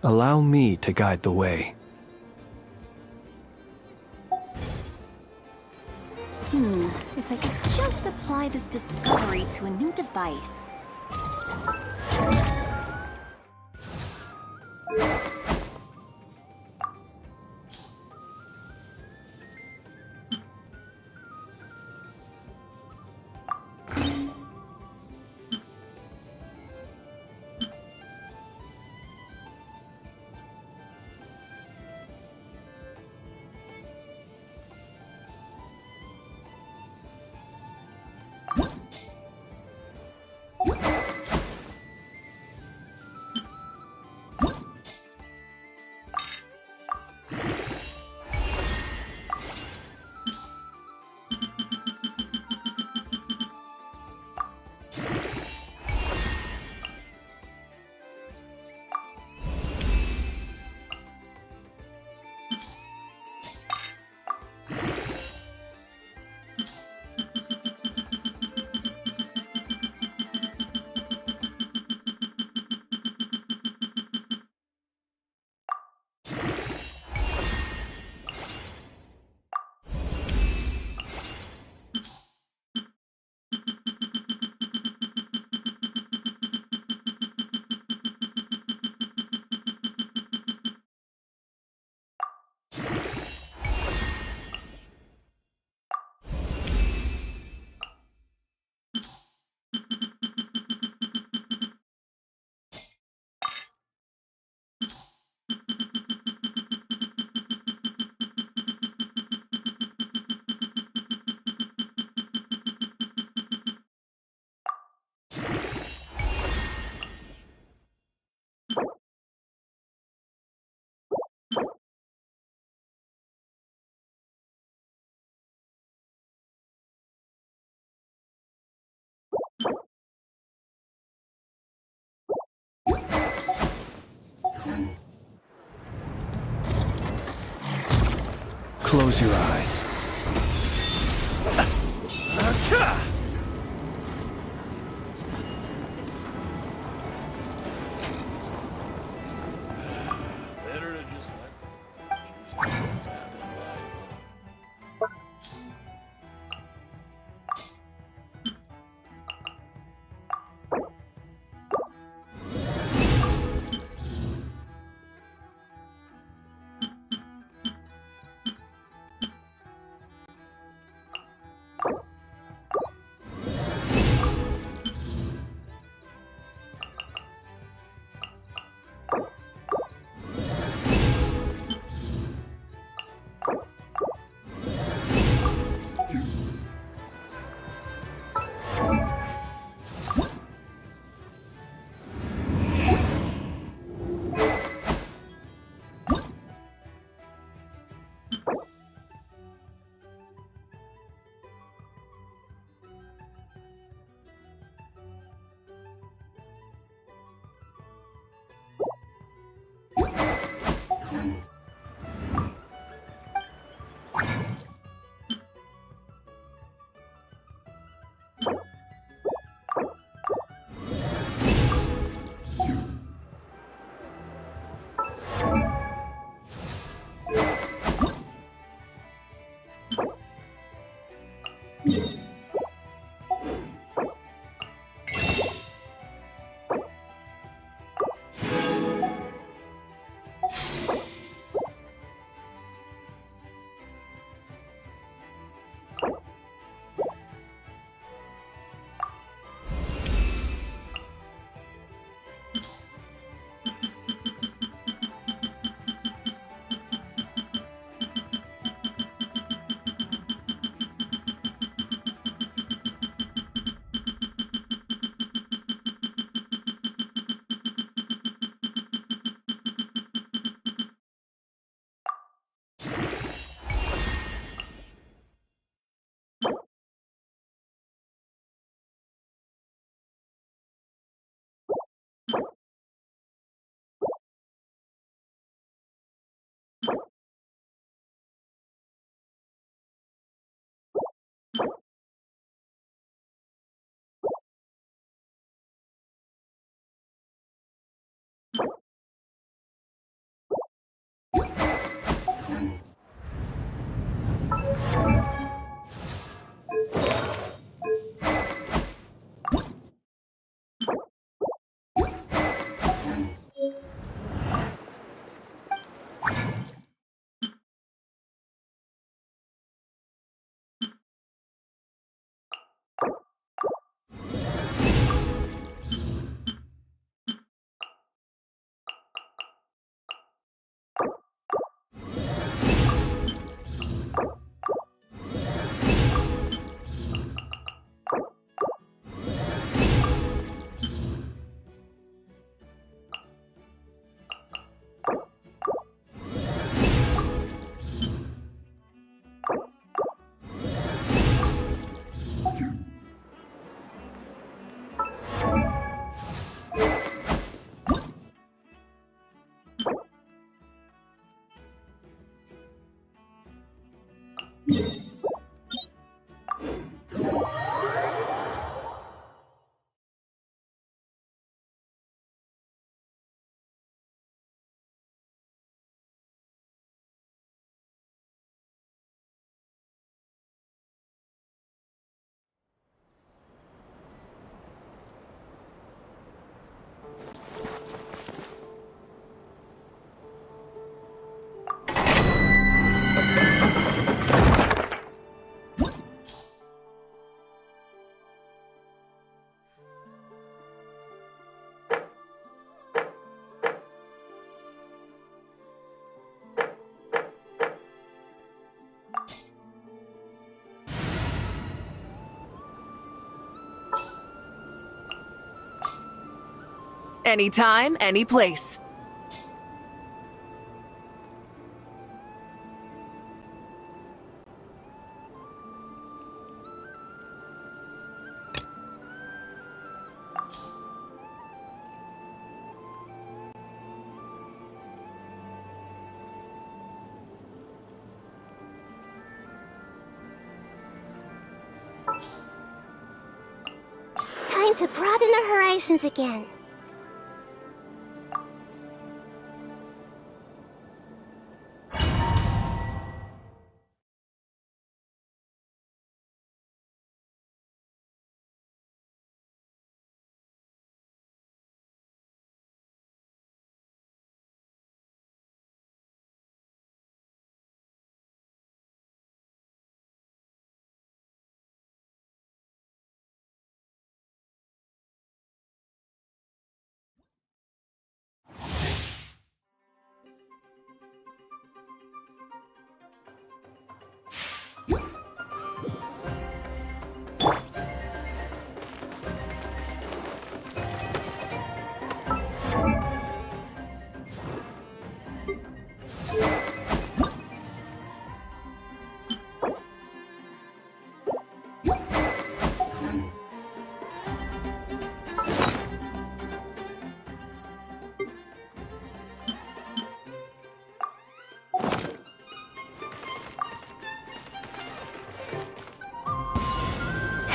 Allow me to guide the way. If I could just apply this discovery to a new device. Close your eyes. Better to just let choose the path in life. Anytime, any place. Time to broaden the horizons again.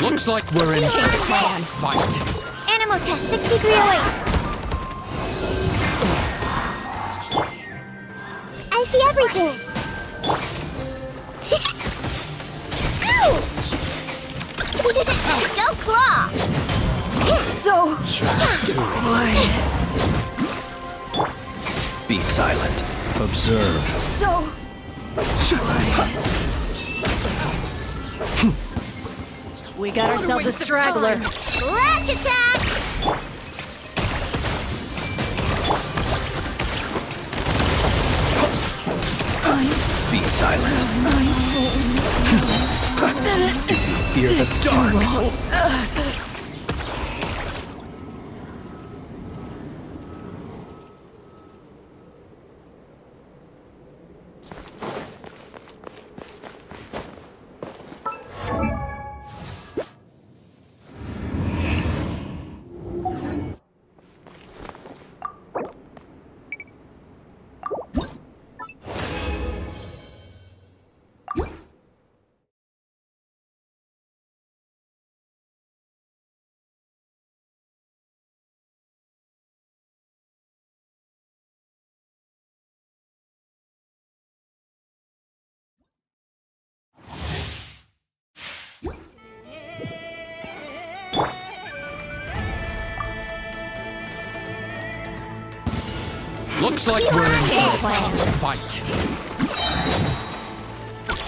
Looks like we're in Change of plan. fight. Animal test 6308. I see everything. Ouch! Go claw. So Be silent. Observe. So we got ourselves a straggler. Flash attack. Be silent. Do you fear the dark? Looks like we're in for a fight.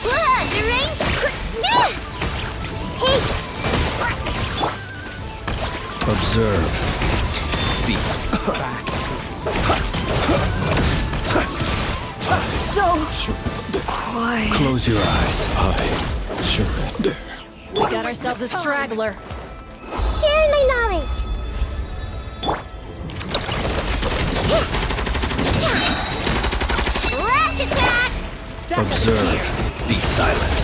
Blood, the ring. Hey. Observe. Be back. Close your eyes. I surrender. We got ourselves a straggler. Share my knowledge. Flash attack. Observe. Be silent.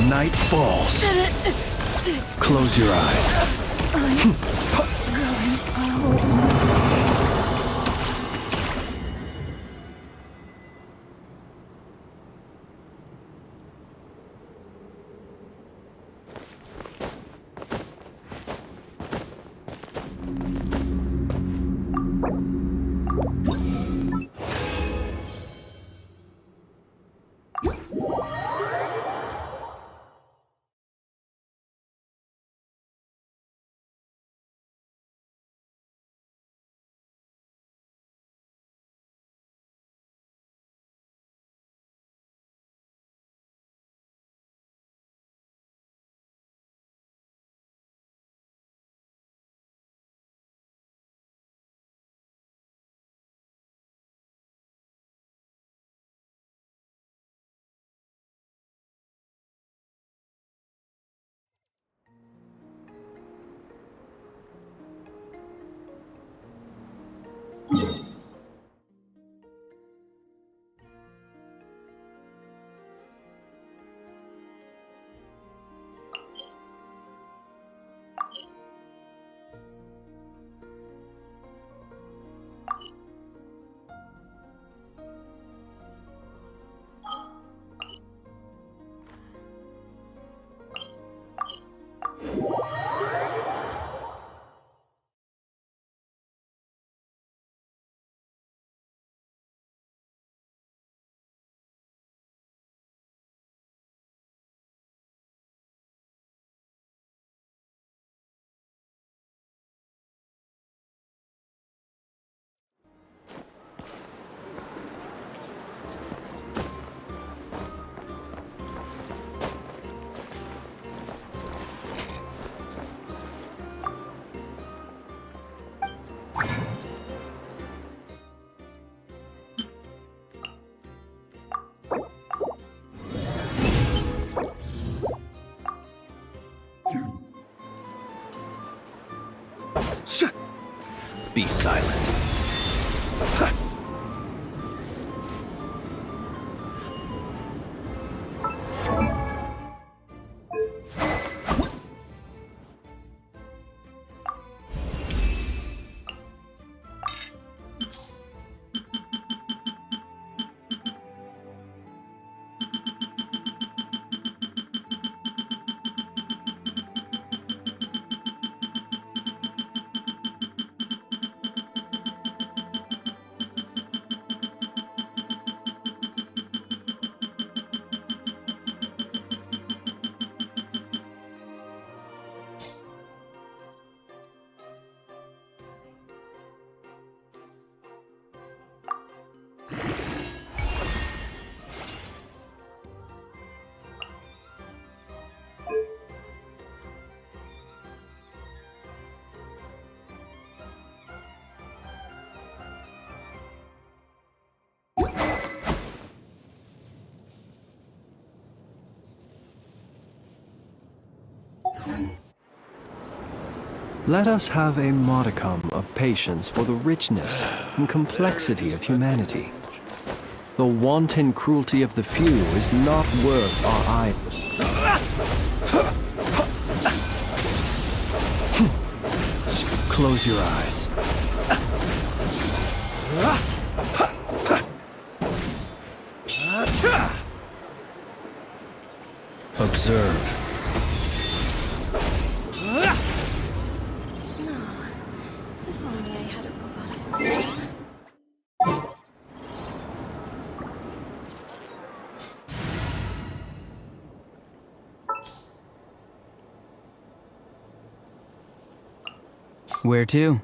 Night falls. Close your eyes. Be silent. Let us have a modicum of patience for the richness and complexity of humanity. The wanton cruelty of the few is not worth our eye. Close your eyes. Observe. If only I had a robotic voice. Where to?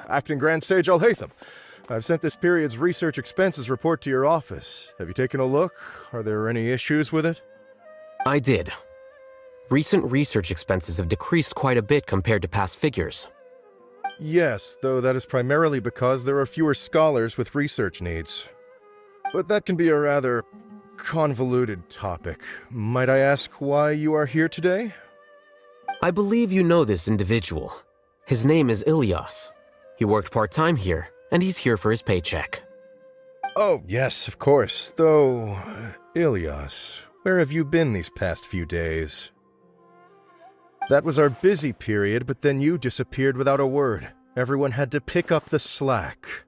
Acting Grand Sage Alhaitham. I've sent this period's research expenses report to your office. Have you taken a look? Are there any issues with it? I did. Recent research expenses have decreased quite a bit compared to past figures. Yes, though that is primarily because there are fewer scholars with research needs. But that can be a rather convoluted topic. Might I ask why you are here today? I believe you know this individual. His name is Ilyas. He worked part-time here, and he's here for his paycheck. Oh, yes, of course. Though, Ilyas, where have you been these past few days? That was our busy period, but then you disappeared without a word. Everyone had to pick up the slack.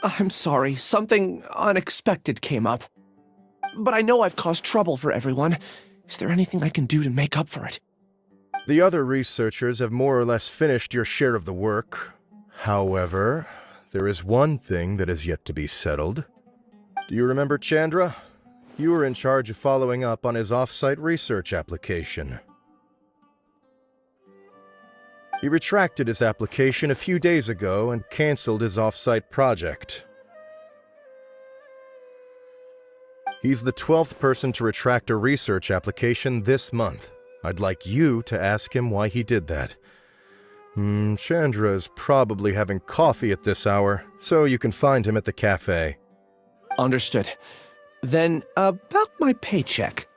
I'm sorry, something unexpected came up. But I know I've caused trouble for everyone. Is there anything I can do to make up for it? The other researchers have more or less finished your share of the work. However, there is one thing that is yet to be settled. Do you remember Chandra? You were in charge of following up on his off-site research application. He retracted his application a few days ago and canceled his off-site project. He's the 12th person to retract a research application this month. I'd like you to ask him why he did that. Chandra is probably having coffee at this hour, so you can find him at the cafe. Understood. Then, about my paycheck.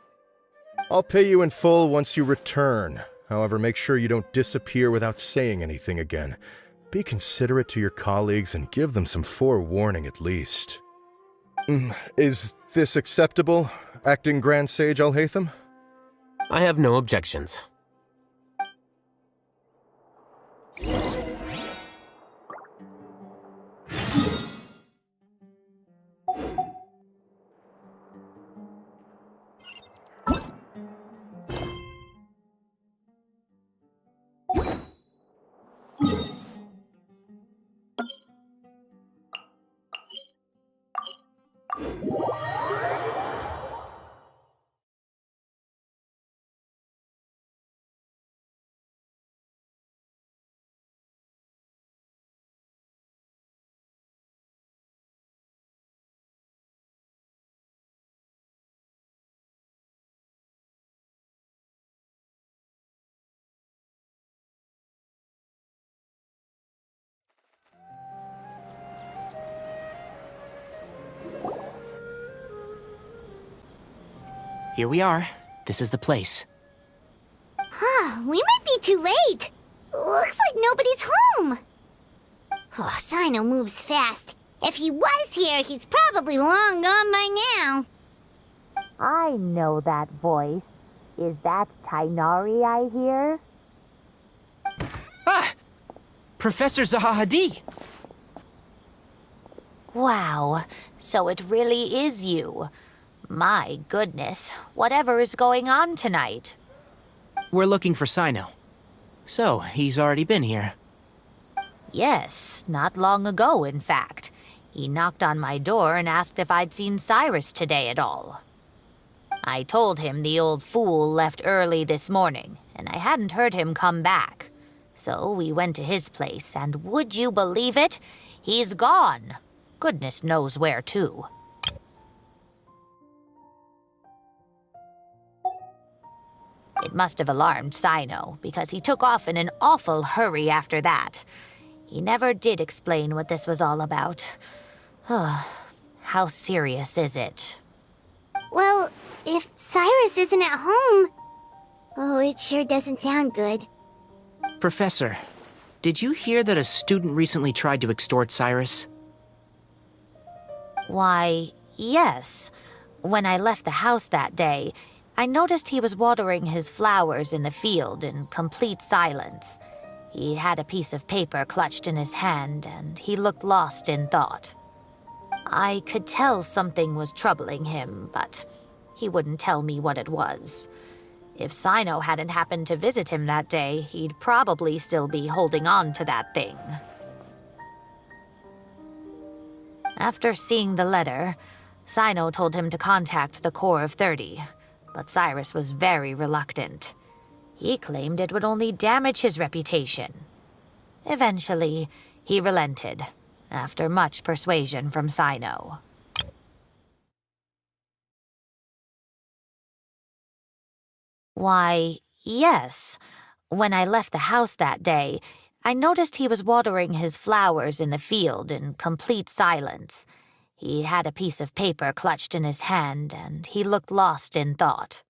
I'll pay you in full once you return. However, make sure you don't disappear without saying anything again. Be considerate to your colleagues and give them some forewarning at least. Is this acceptable, Acting Grand Sage Alhaitham? I have no objections. Here we are. This is the place. We might be too late. Looks like nobody's home. Oh, Cyno moves fast. If he was here, he's probably long gone by now. I know that voice. Is that Tainari I hear? Ah! Professor Zahahadi! Wow, so it really is you. My goodness, whatever is going on tonight? We're looking for Cyno. So, he's already been here. Yes, not long ago, in fact. He knocked on my door and asked if I'd seen Cyrus today at all. I told him the old fool left early this morning, and I hadn't heard him come back. So we went to his place, and would you believe it? He's gone. Goodness knows where to. It must have alarmed Cyno, because he took off in an awful hurry after that. He never did explain what this was all about. How serious is it? Well, if Cyrus isn't at home... Oh, it sure doesn't sound good. Professor, did you hear that a student recently tried to extort Cyrus? Why, yes. When I left the house that day, I noticed he was watering his flowers in the field in complete silence. He had a piece of paper clutched in his hand, and he looked lost in thought. I could tell something was troubling him, but he wouldn't tell me what it was. If Cyno hadn't happened to visit him that day, he'd probably still be holding on to that thing. After seeing the letter, Cyno told him to contact the Corps of 30, but Cyrus was very reluctant. He claimed it would only damage his reputation. Eventually, he relented, after much persuasion from Cyno. Why, yes. When I left the house that day, I noticed he was watering his flowers in the field in complete silence. He had a piece of paper clutched in his hand, and he looked lost in thought.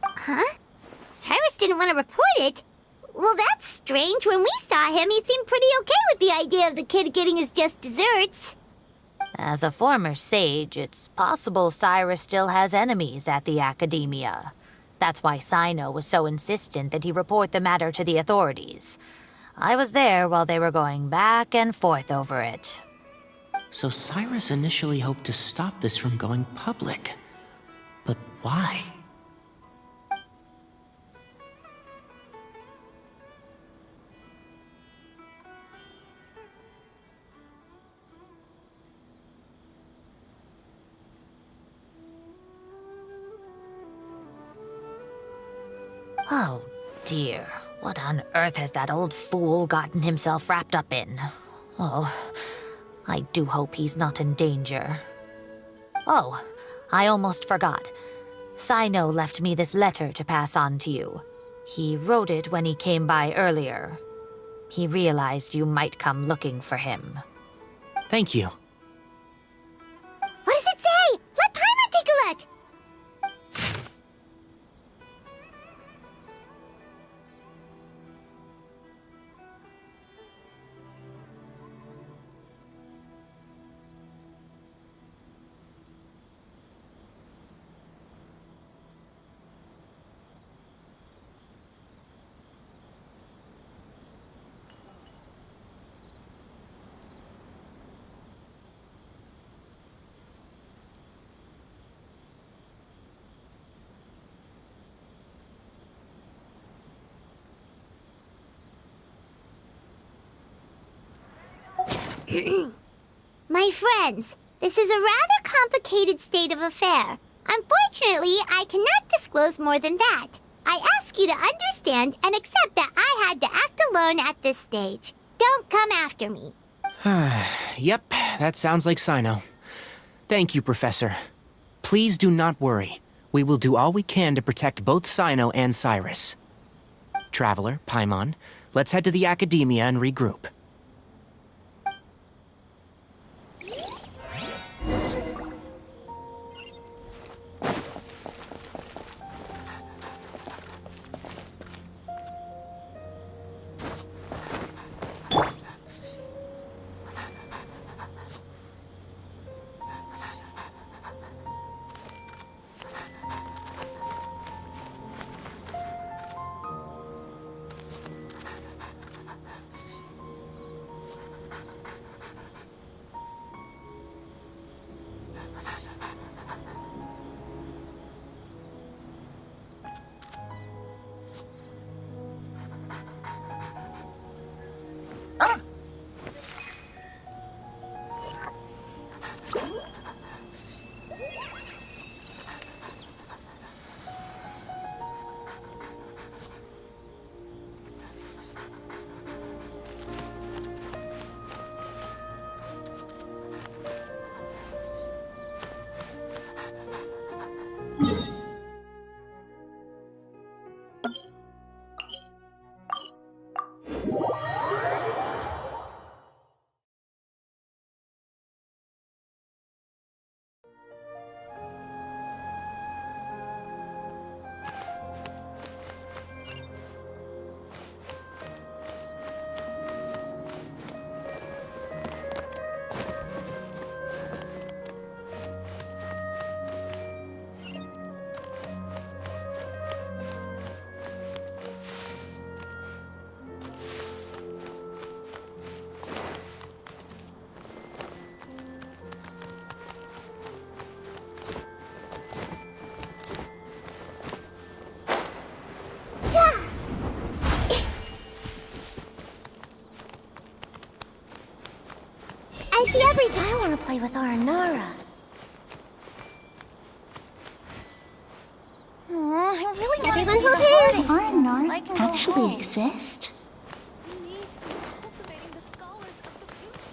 Huh? Cyrus didn't want to report it? Well, that's strange. When we saw him, he seemed pretty okay with the idea of the kid getting his just desserts. As a former sage, it's possible Cyrus still has enemies at the academia. That's why Cyno was so insistent that he report the matter to the authorities. I was there while they were going back and forth over it. So Cyrus initially hoped to stop this from going public. But why? Oh, dear. What on earth has that old fool gotten himself wrapped up in? Oh, I do hope he's not in danger. Oh, I almost forgot. Cyno left me this letter to pass on to you. He wrote it when he came by earlier. He realized you might come looking for him. Thank you. What does it say? Let Paimon take a look! My friends, this is a rather complicated state of affair. Unfortunately, I cannot disclose more than that. I ask you to understand and accept that I had to act alone at this stage. Don't come after me. Yep, that sounds like Cyno. Thank you, Professor. Please do not worry. We will do all we can to protect both Cyno and Cyrus. Traveler, Paimon, let's head to the academia and regroup. play with our Nara. I really want Everyone hold hands! Our Nara actually exist? We need to be cultivating the scholars of the future.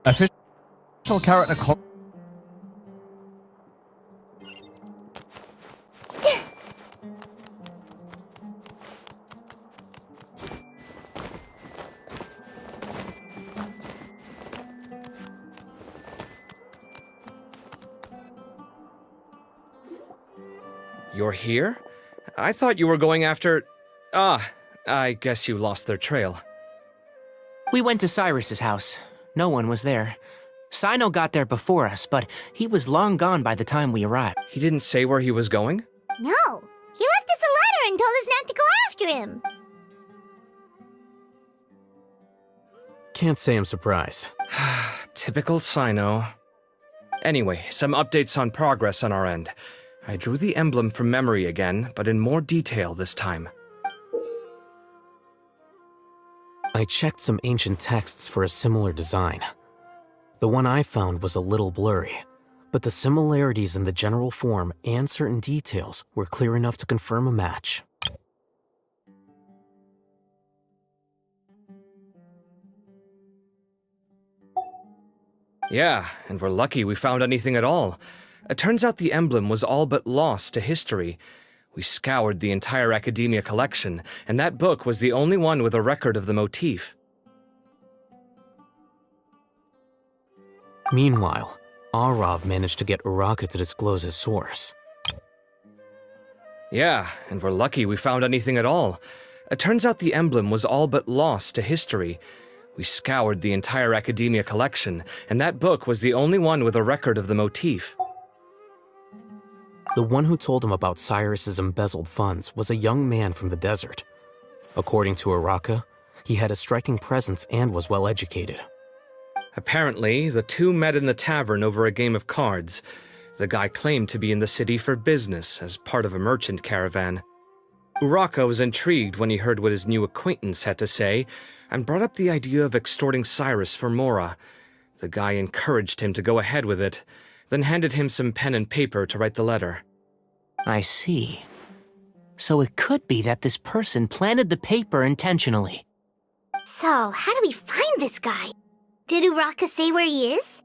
Official character call. You're here? I thought you were going after... Ah, I guess you lost their trail. We went to Cyrus's house. No one was there. Cyno got there before us, but he was long gone by the time we arrived. He didn't say where he was going? No, he left us a letter and told us not to go after him. Can't say I'm surprised. Typical Cyno. Anyway, some updates on progress on our end. I drew the emblem from memory again, but in more detail this time. I checked some ancient texts for a similar design. The one I found was a little blurry, but the similarities in the general form and certain details were clear enough to confirm a match. Yeah, and we're lucky we found anything at all. It turns out the emblem was all but lost to history. We scoured the entire academia collection, and that book was the only one with a record of the motif. Meanwhile, Arav managed to get Uraka to disclose his source. Yeah, and we're lucky we found anything at all. It turns out the emblem was all but lost to history. We scoured the entire academia collection, and that book was the only one with a record of the motif. The one who told him about Cyrus's embezzled funds was a young man from the desert. According to Uraka, he had a striking presence and was well educated. Apparently, the two met in the tavern over a game of cards. The guy claimed to be in the city for business as part of a merchant caravan. Uraka was intrigued when he heard what his new acquaintance had to say, and brought up the idea of extorting Cyrus for Mora. The guy encouraged him to go ahead with it, then handed him some pen and paper to write the letter. I see. So it could be that this person planted the paper intentionally. So, how do we find this guy? Did Uraka say where he is?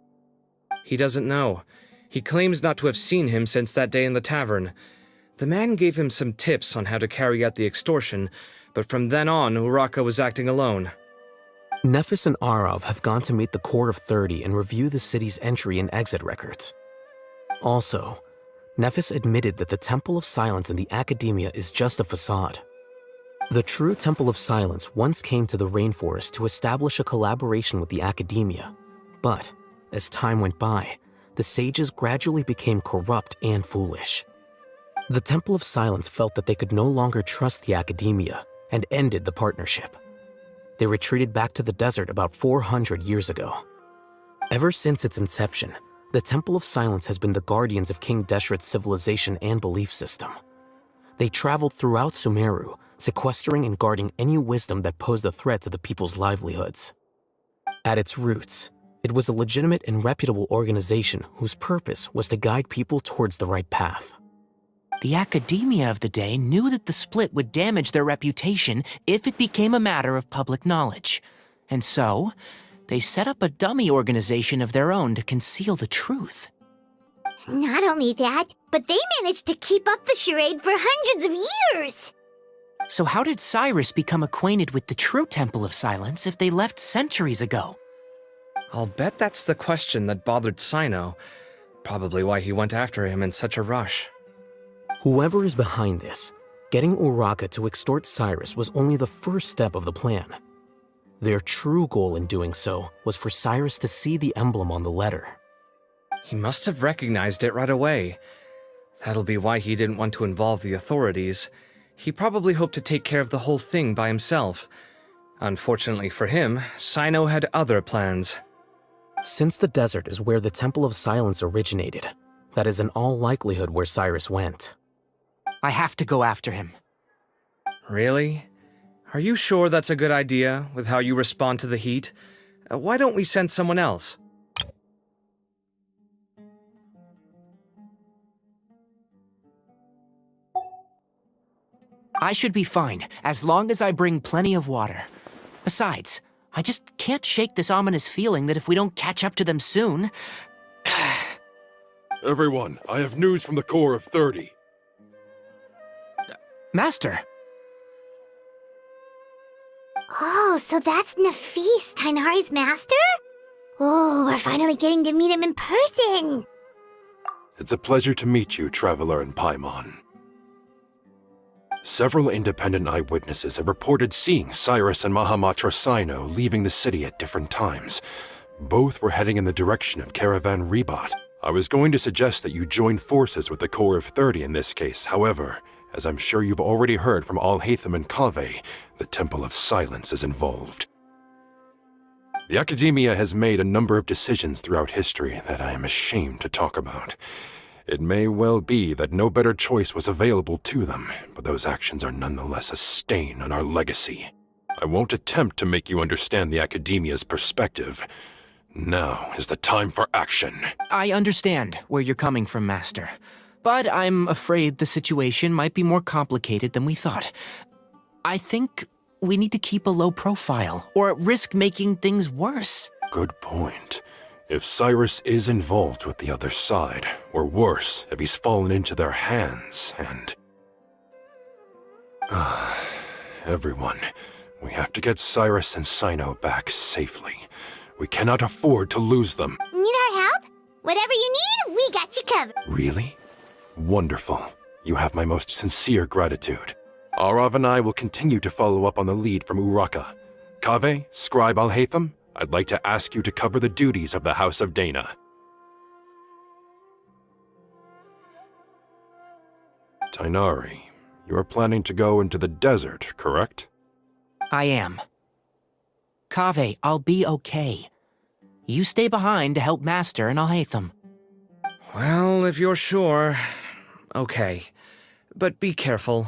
He doesn't know. He claims not to have seen him since that day in the tavern. The man gave him some tips on how to carry out the extortion, but from then on, Uraka was acting alone. Nephis and Arav have gone to meet the Court of 30 and review the city's entry and exit records. Also, Nephis admitted that the Temple of Silence in the Academia is just a facade. The true Temple of Silence once came to the rainforest to establish a collaboration with the Academia, but as time went by, the sages gradually became corrupt and foolish. The Temple of Silence felt that they could no longer trust the Academia and ended the partnership. They retreated back to the desert about 400 years ago. Ever since its inception, the Temple of Silence has been the guardians of King Deshret's civilization and belief system. They traveled throughout Sumeru, sequestering and guarding any wisdom that posed a threat to the people's livelihoods. At its roots, it was a legitimate and reputable organization whose purpose was to guide people towards the right path. The academia of the day knew that the split would damage their reputation if it became a matter of public knowledge. And so, They set up a dummy organization of their own to conceal the truth. Not only that, but they managed to keep up the charade for hundreds of years! So how did Cyrus become acquainted with the true Temple of Silence if they left centuries ago? I'll bet that's the question that bothered Cyno. Probably why he went after him in such a rush. Whoever is behind this, getting Uraka to extort Cyrus was only the first step of the plan. Their true goal in doing so was for Cyrus to see the emblem on the letter. He must have recognized it right away. That'll be why he didn't want to involve the authorities. He probably hoped to take care of the whole thing by himself. Unfortunately for him, Cyno had other plans. Since the desert is where the Temple of Silence originated, that is in all likelihood where Cyrus went. I have to go after him. Really? Are you sure that's a good idea, with how you respond to the heat? Why don't we send someone else? I should be fine, as long as I bring plenty of water. Besides, I just can't shake this ominous feeling that if we don't catch up to them soon... Everyone, I have news from the core of 30. Master! Oh, so that's Nafis, Tighnari's master? Oh, we're finally getting to meet him in person! It's a pleasure to meet you, Traveler and Paimon. Several independent eyewitnesses have reported seeing Cyrus and Mahamatra Cyno leaving the city at different times. Both were heading in the direction of Caravan Ribat. I was going to suggest that you join forces with the core of 30 in this case. However, as I'm sure you've already heard from Alhaitham and Kaveh, the Temple of Silence is involved. The Academia has made a number of decisions throughout history that I am ashamed to talk about. It may well be that no better choice was available to them, but those actions are nonetheless a stain on our legacy. I won't attempt to make you understand the Academia's perspective. Now is the time for action. I understand where you're coming from, Master. But I'm afraid the situation might be more complicated than we thought. I think we need to keep a low profile, or risk making things worse. Good point. If Cyrus is involved with the other side, or worse, if he's fallen into their hands, and... Everyone, we have to get Cyrus and Cyno back safely. We cannot afford to lose them. Need our help? Whatever you need, we got you covered. Really? Wonderful. You have my most sincere gratitude. Arav and I will continue to follow up on the lead from Uraka. Kaveh, Scribe Alhaitham, I'd like to ask you to cover the duties of the House of Dana. Tighnari, you are planning to go into the desert, correct? I am. Kaveh, I'll be okay. You stay behind to help Master and Alhaitham. Well, if you're sure... Okay. But be careful.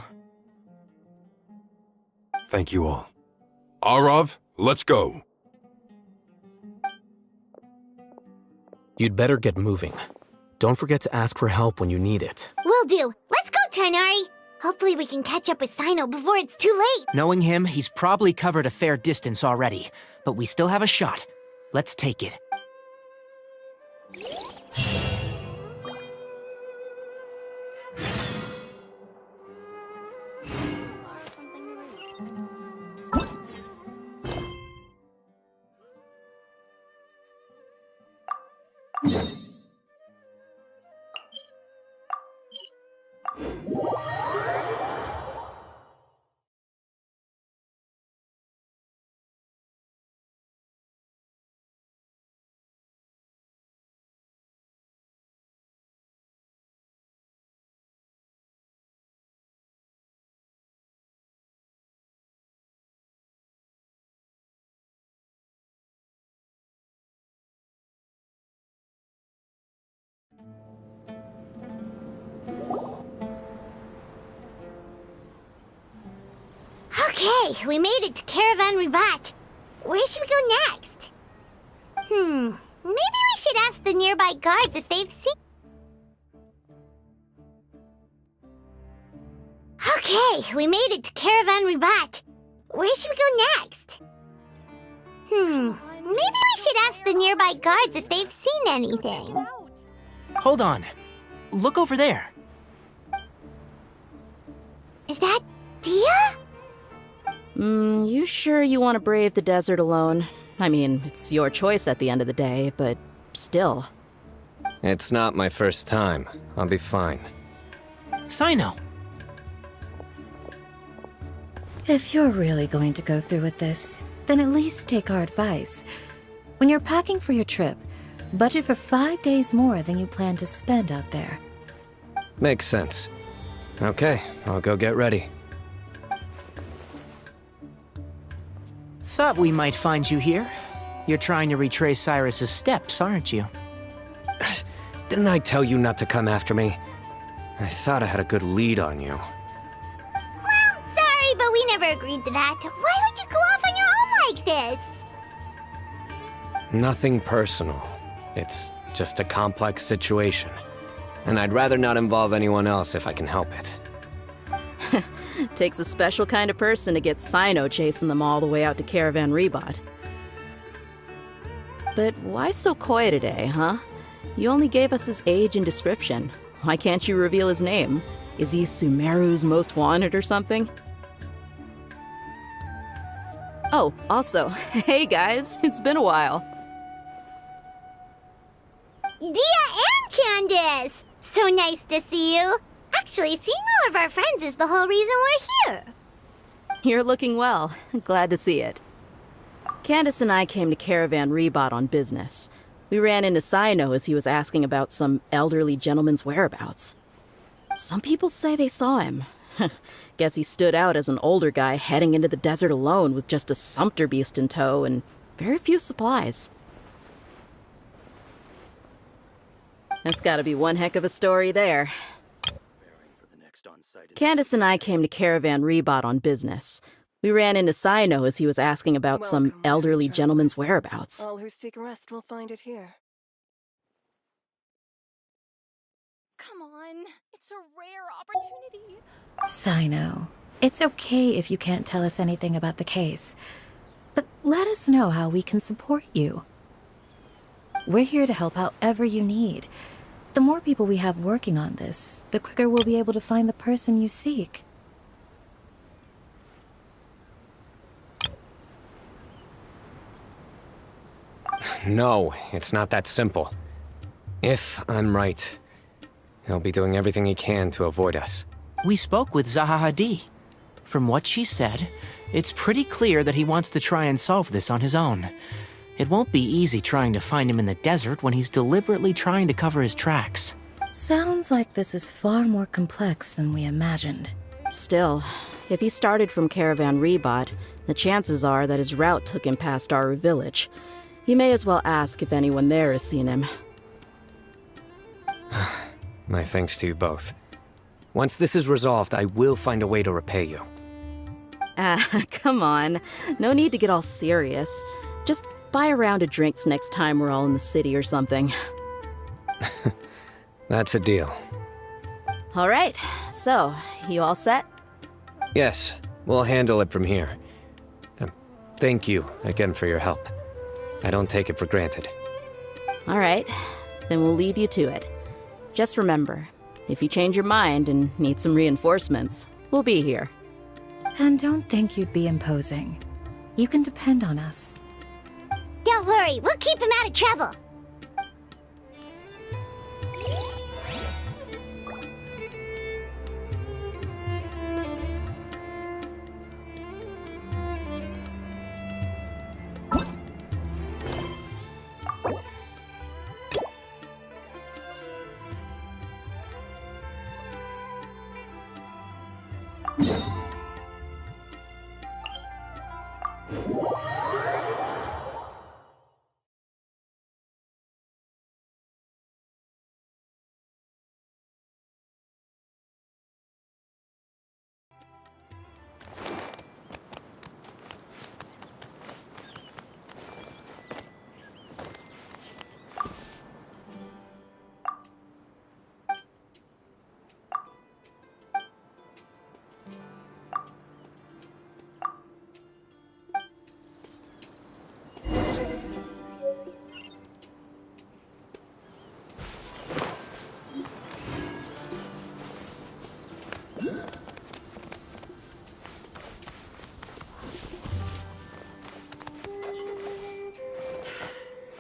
Thank you all. Arav, let's go! You'd better get moving. Don't forget to ask for help when you need it. Will do. Let's go, Tighnari! Hopefully we can catch up with Cyno before it's too late. Knowing him, he's probably covered a fair distance already. But we still have a shot. Let's take it. Okay, we made it to Caravan Ribat. Where should we go next? Maybe we should ask the nearby guards if they've seen... Okay, we made it to Caravan Ribat. Where should we go next? Maybe Maybe we should ask the nearby guards if they've seen anything. Hold on. Look over there. Is that Dia? You sure you want to brave the desert alone? I mean, it's your choice at the end of the day, but still. It's not my first time. I'll be fine. Cyno. If you're really going to go through with this, then at least take our advice. When you're packing for your trip, budget for 5 days more than you plan to spend out there. Makes sense. Okay, I'll go get ready. Thought we might find you here. You're trying to retrace Cyrus's steps, aren't you? Didn't I tell you not to come after me? I thought I had a good lead on you. Well, sorry, but we never agreed to that. Why would you go off on your own like this? Nothing personal. It's just a complex situation. And I'd rather not involve anyone else if I can help it. Takes a special kind of person to get Cyno chasing them all the way out to Caravan Rebot. But why so coy today, huh? You only gave us his age and description. Why can't you reveal his name? Is he Sumeru's most wanted or something? Oh, also, hey guys, it's been a while. Dia and Candace! So nice to see you. Actually, seeing all of our friends is the whole reason we're here. You're looking well. Glad to see it. Candace and I came to Caravan Rebot on business. We ran into Cyno as he was asking about some elderly gentleman's whereabouts. Some people say they saw him. Guess he stood out as an older guy heading into the desert alone with just a sumpter beast in tow and very few supplies. That's gotta be one heck of a story there. Candace and I came to Caravan Rebot on business. We ran into Cyno as he was asking about some elderly gentleman's whereabouts. All who seek rest will find it here. Come on, it's a rare opportunity. Cyno, it's okay if you can't tell us anything about the case, but let us know how we can support you. We're here to help however you need. The more people we have working on this, the quicker we'll be able to find the person you seek. No, it's not that simple. If I'm right, he'll be doing everything he can to avoid us. We spoke with Zaha Hadid. From what she said, it's pretty clear that he wants to try and solve this on his own. It won't be easy trying to find him in the desert when he's deliberately trying to cover his tracks. Sounds like this is far more complex than we imagined. Still, if he started from Caravan Rebot, the chances are that his route took him past our village. You may as well ask if anyone there has seen him. My thanks to you both. Once this is resolved, I will find a way to repay you. Come on. No need to get all serious. Just buy a round of drinks next time we're all in the city or something. That's a deal. All right, so, you all set? Yes, we'll handle it from here. Thank you again for your help. I don't take it for granted. All right, then we'll leave you to it. Just remember, if you change your mind and need some reinforcements, we'll be here. And don't think you'd be imposing. You can depend on us. Don't worry, we'll keep him out of trouble.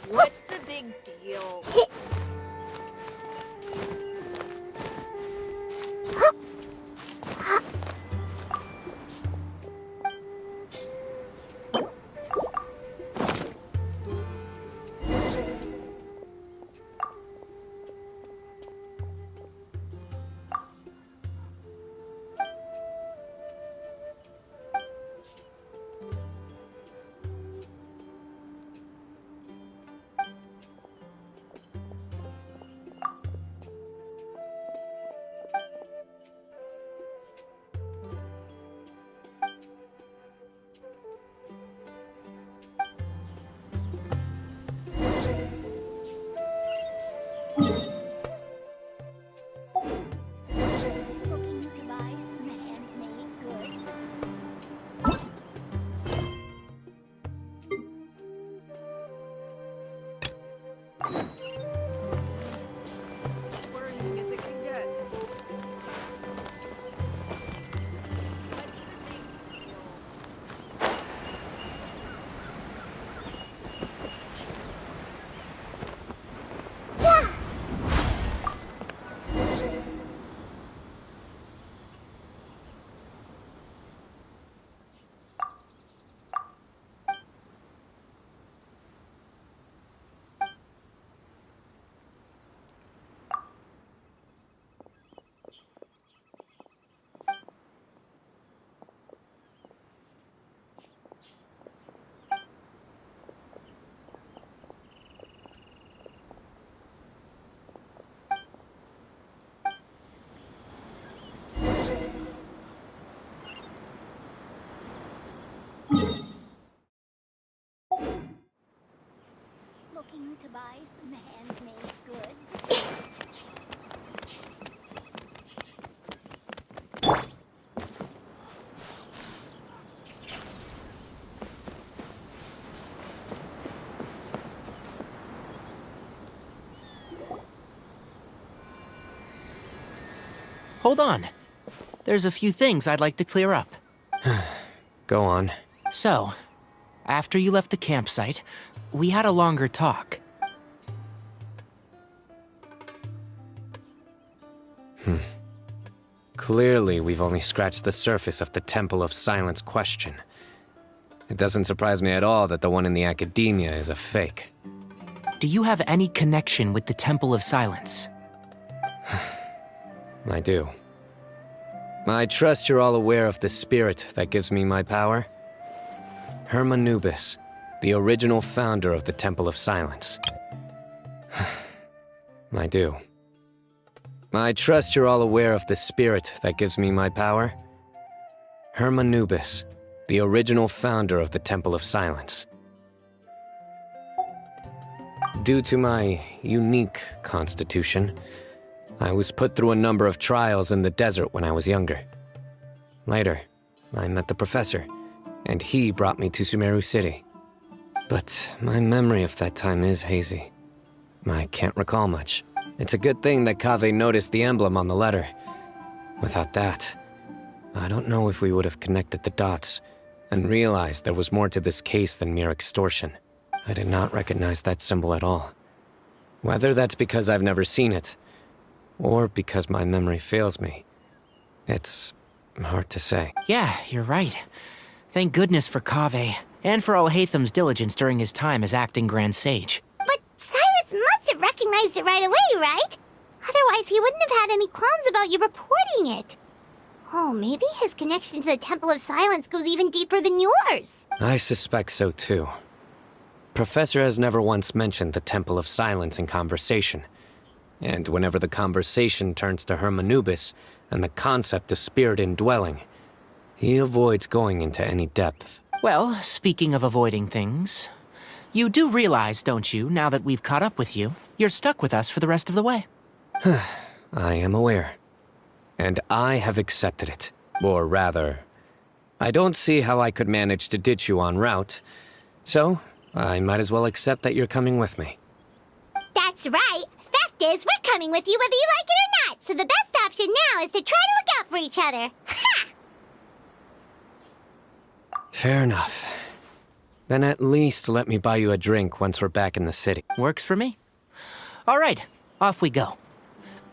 What's the big deal? Looking to buy some handmade goods. Worrying as it can get. What's the big deal? Looking to buy some handmade goods. Hold on. There's a few things I'd like to clear up. Go on. So, after you left the campsite, we had a longer talk. Clearly, we've only scratched the surface of the Temple of Silence question. It doesn't surprise me at all that the one in the academia is a fake. Do you have any connection with the Temple of Silence? I do. I trust you're all aware of the spirit that gives me my power. Hermanubis, the original founder of the Temple of Silence. I do. I trust you're all aware of the spirit that gives me my power. Hermanubis, the original founder of the Temple of Silence. Due to my unique constitution, I was put through a number of trials in the desert when I was younger. Later, I met the professor, and he brought me to Sumeru City. But my memory of that time is hazy. I can't recall much. It's a good thing that Kaveh noticed the emblem on the letter. Without that, I don't know if we would have connected the dots and realized there was more to this case than mere extortion. I did not recognize that symbol at all. Whether that's because I've never seen it, or because my memory fails me, it's hard to say. Yeah, you're right. Thank goodness for Kaveh, and for Alhaitham's diligence during his time as acting Grand Sage. But Cyrus must have recognized it right away, right? Otherwise, he wouldn't have had any qualms about you reporting it. Oh, maybe his connection to the Temple of Silence goes even deeper than yours. I suspect so too. Professor has never once mentioned the Temple of Silence in conversation. And whenever the conversation turns to Hermanubis and the concept of spirit indwelling, he avoids going into any depth. Well, speaking of avoiding things, you do realize, don't you, now that we've caught up with you, you're stuck with us for the rest of the way. I am aware. And I have accepted it. Or rather, I don't see how I could manage to ditch you en route, so I might as well accept that you're coming with me. That's right. Fact is, we're coming with you whether you like it or not, so the best option now is to try to look out for each other. Ha! Fair enough. Then at least let me buy you a drink once we're back in the city. Works for me. All right, off we go.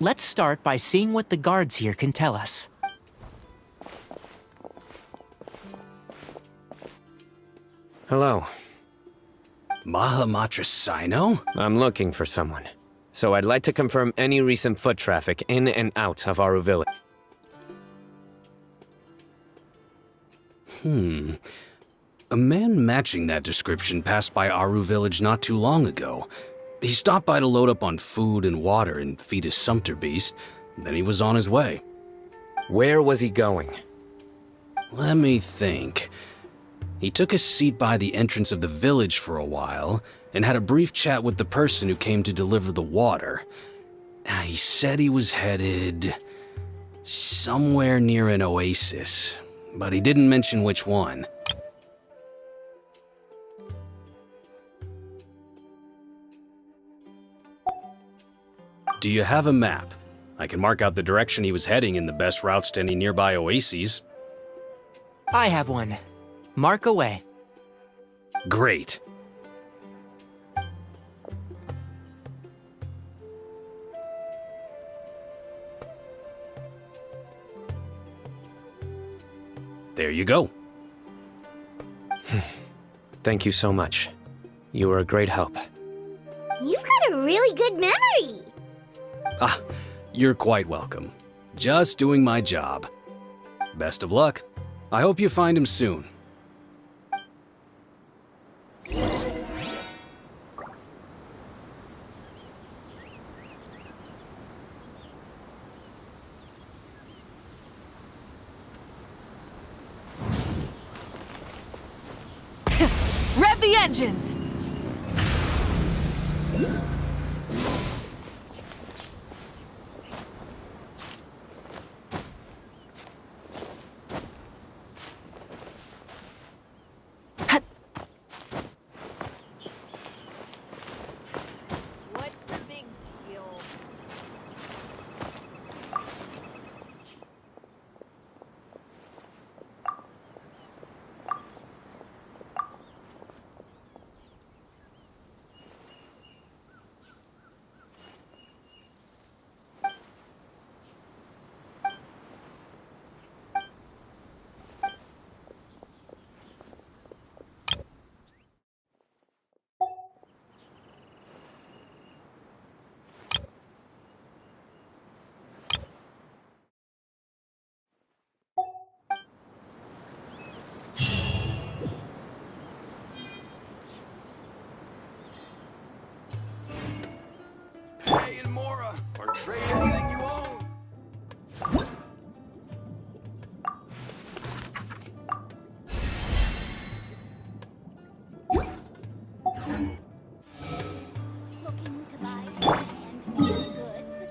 Let's start by seeing what the guards here can tell us. Hello. Mahamatra Cyno? I'm looking for someone. So I'd like to confirm any recent foot traffic in and out of Aru Village. A man matching that description passed by Aru Village not too long ago. He stopped by to load up on food and water and feed his sumpter beast. Then he was on his way. Where was he going? Let me think. He took a seat by the entrance of the village for a while and had a brief chat with the person who came to deliver the water. He said he was headed somewhere near an oasis, but he didn't mention which one. Do you have a map? I can mark out the direction he was heading and the best routes to any nearby oases. I have one. Mark away. Great. There you go. Thank you so much. You were a great help. You've got a really good memory. Ah, you're quite welcome. Just doing my job. Best of luck. I hope you find him soon. Rev the engines! What's the big deal? Hey and Mora, or trade anything you own. Looking to buy second-hand goods.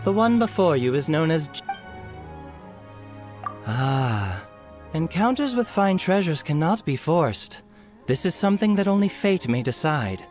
The one before you is known as... Ah. Encounters with fine treasures cannot be forced. This is something that only fate may decide.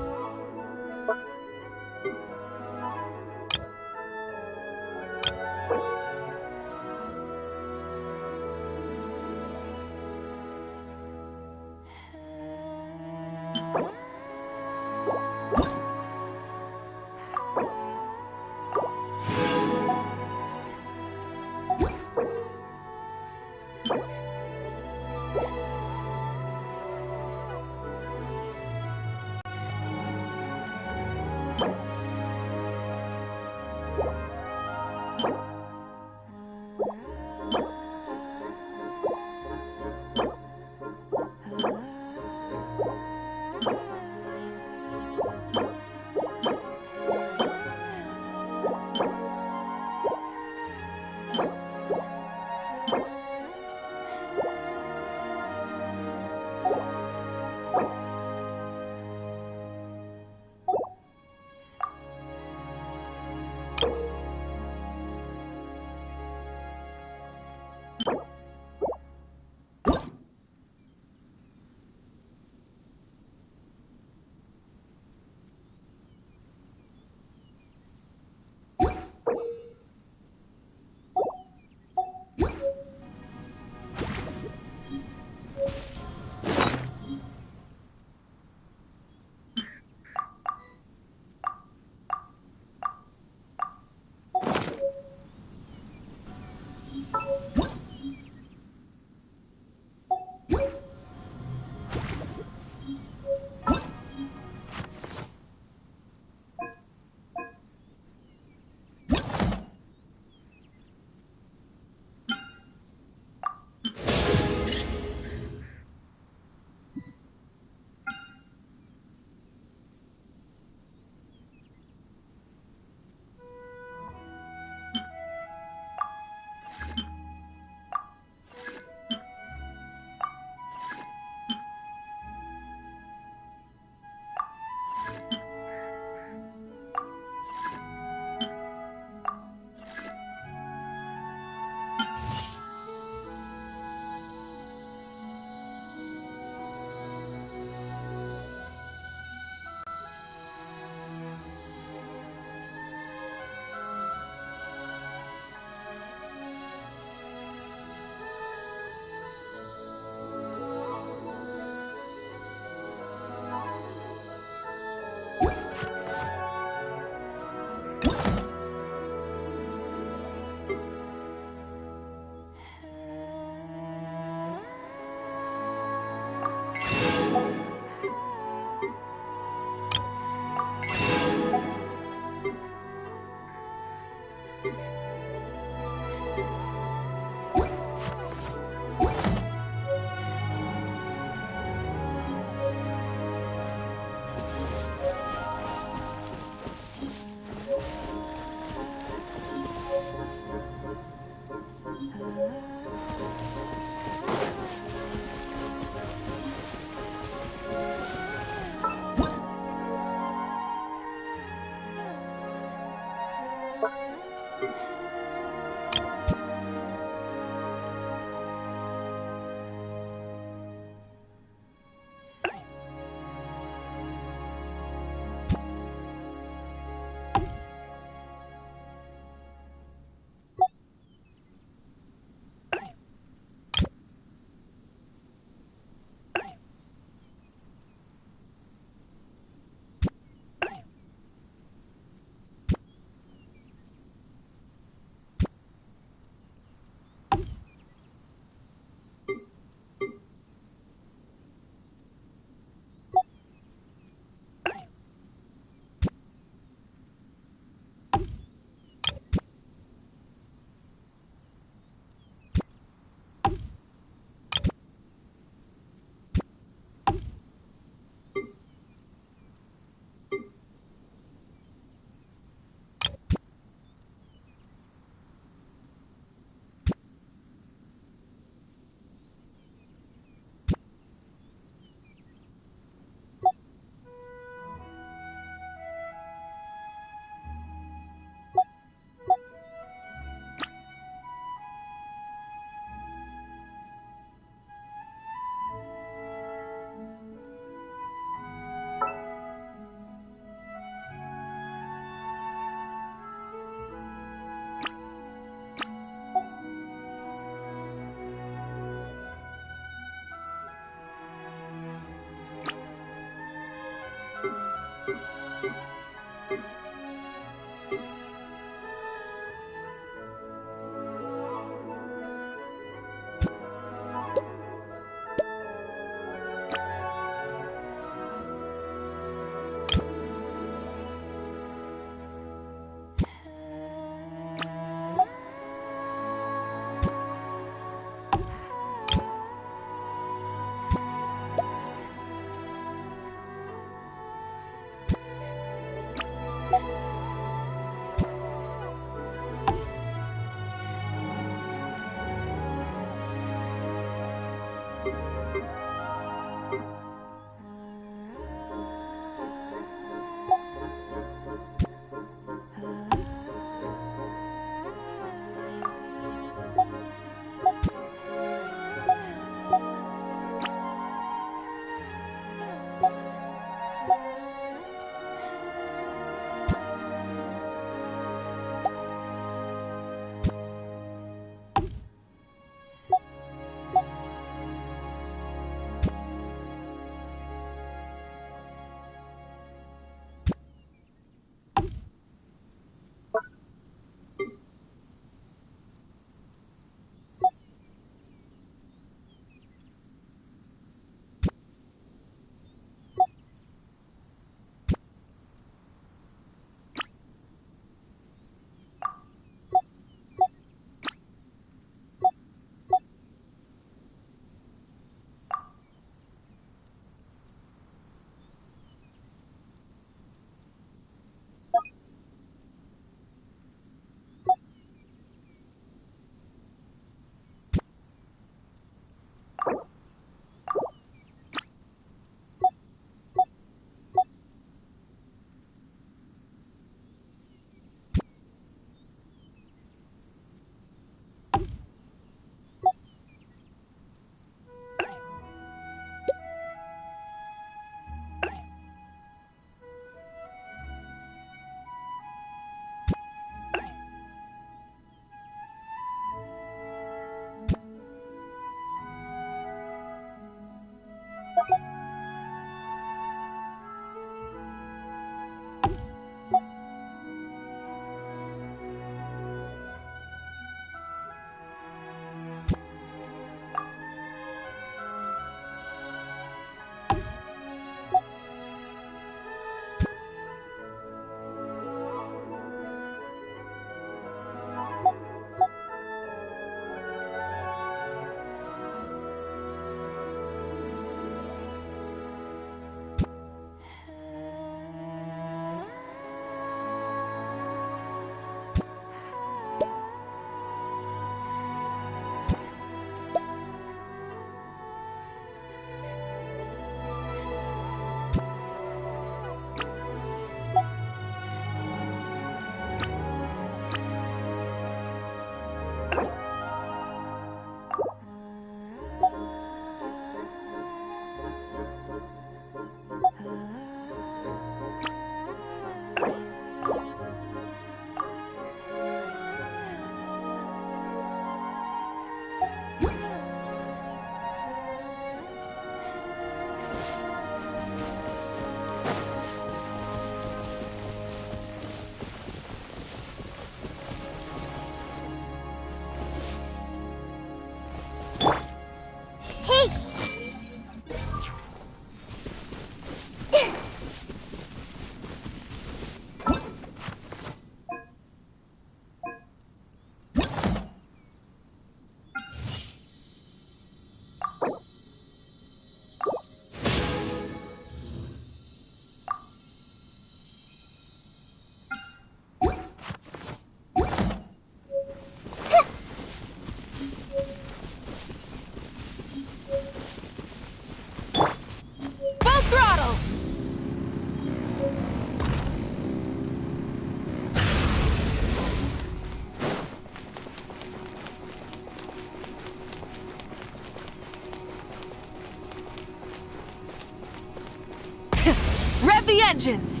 engines!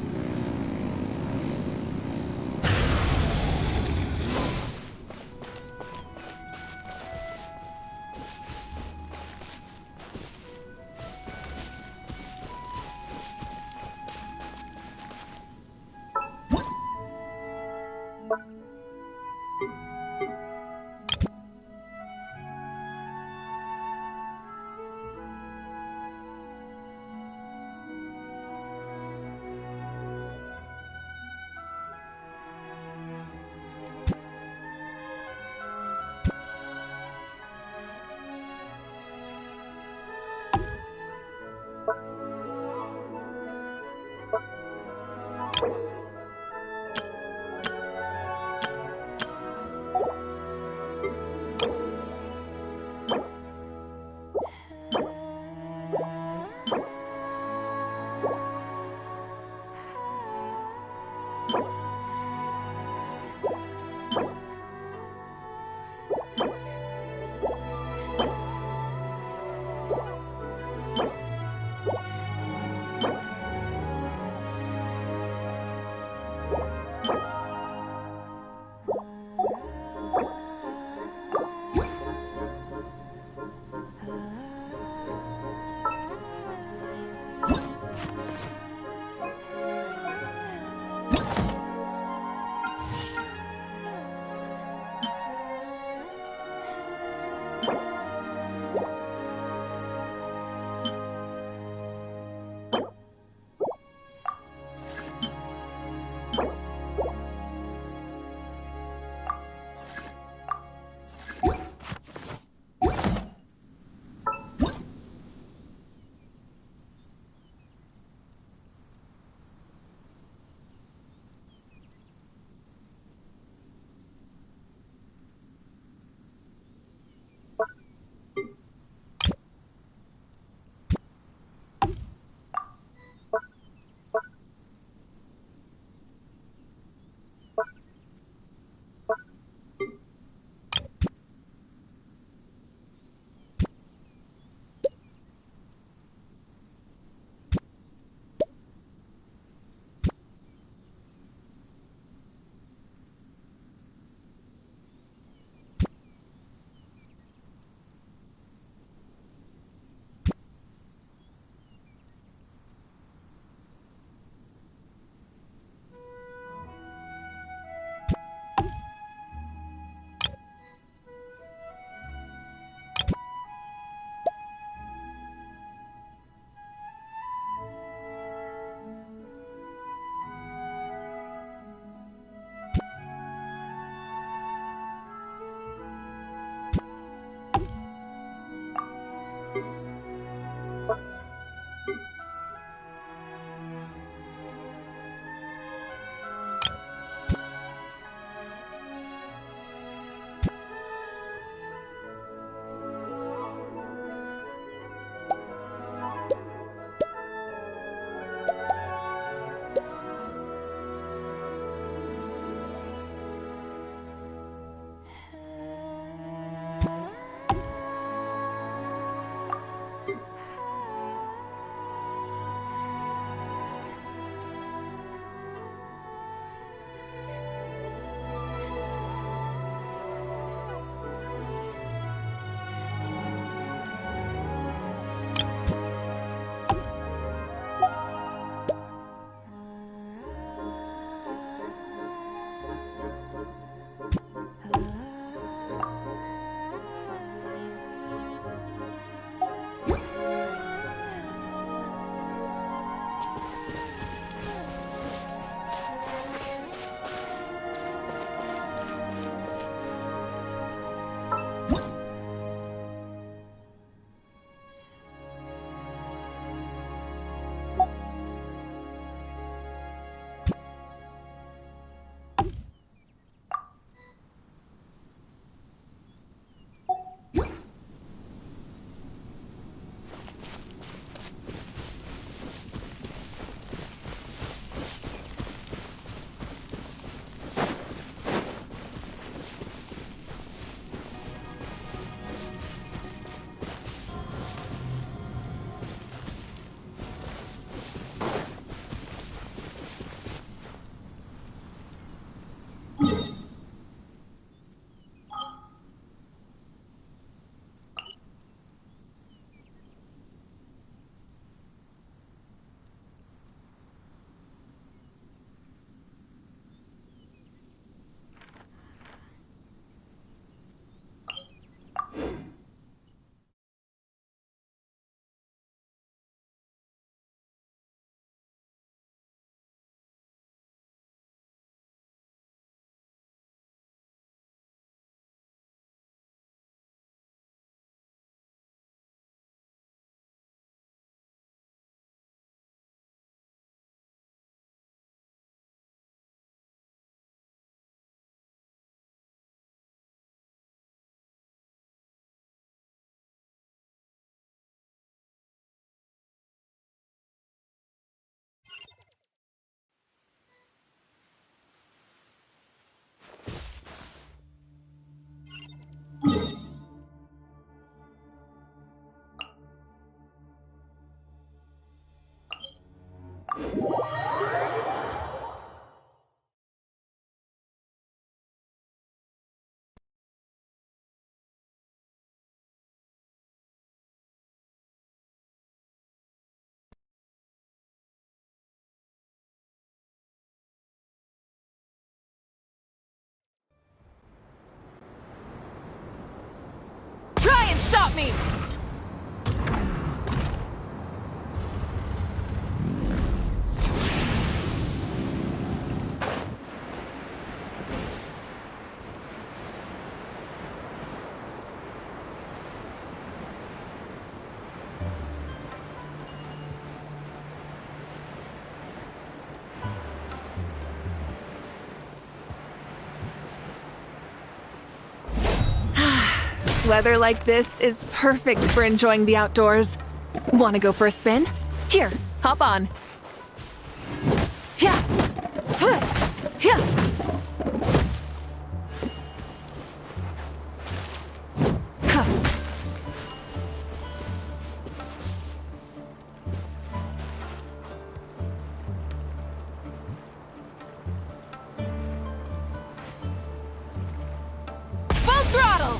me! Weather like this is perfect for enjoying the outdoors. Want to go for a spin? Here, hop on. Yeah. Yeah. Full throttle!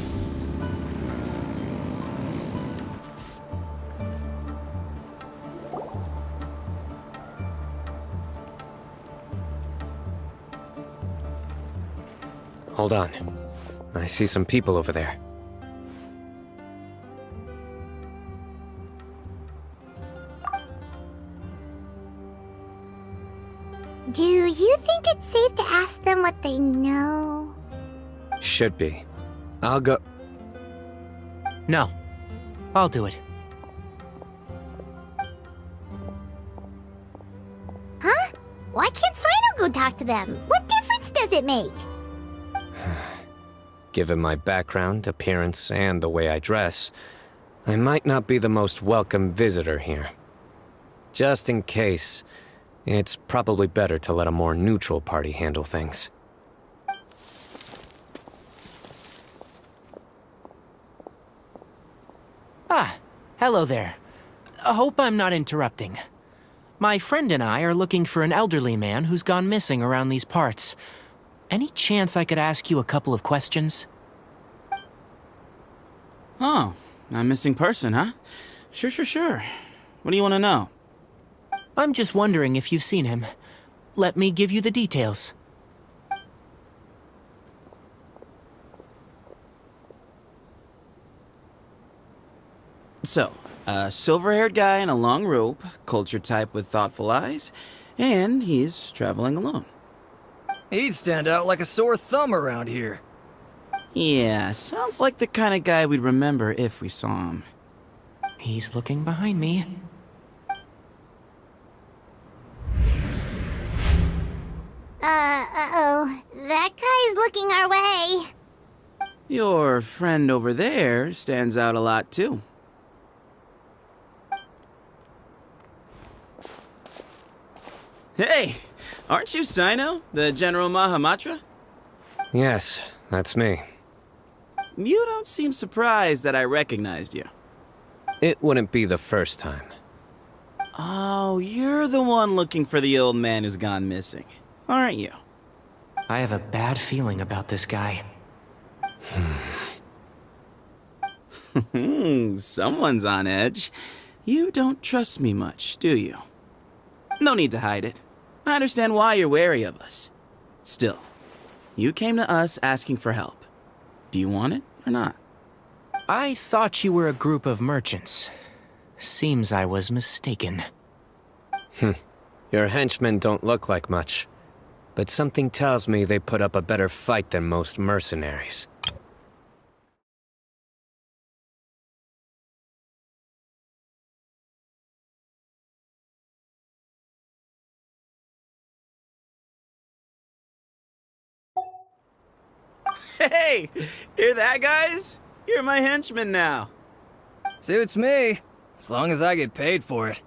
Hold on. I see some people over there. Do you think it's safe to ask them what they know? Should be. I'll go. No. I'll do it. Huh? Why can't Cyno go talk to them? What difference does it make? Given my background, appearance, and the way I dress, I might not be the most welcome visitor here. Just in case, it's probably better to let a more neutral party handle things. Ah, hello there. I hope I'm not interrupting. My friend and I are looking for an elderly man who's gone missing around these parts. Any chance I could ask you a couple of questions? Oh, a missing person, huh? Sure. What do you want to know? I'm just wondering if you've seen him. Let me give you the details. So, a silver-haired guy in a long robe, culture type with thoughtful eyes, and he's traveling alone. He'd stand out like a sore thumb around here. Yeah, sounds like the kind of guy we'd remember if we saw him. He's looking behind me. Uh-oh. That guy's looking our way. Your friend over there stands out a lot, too. Hey! Aren't you Cyno, the General Mahamatra? Yes, that's me. You don't seem surprised that I recognized you. It wouldn't be the first time. Oh, you're the one looking for the old man who's gone missing, aren't you? I have a bad feeling about this guy. Someone's on edge. You don't trust me much, do you? No need to hide it. I understand why you're wary of us. Still, you came to us asking for help. Do you want it or not? I thought you were a group of merchants. Seems I was mistaken. Your henchmen don't look like much, but something tells me they put up a better fight than most mercenaries. Hey! Hear that, guys? You're my henchmen now. Suits me, as long as I get paid for it.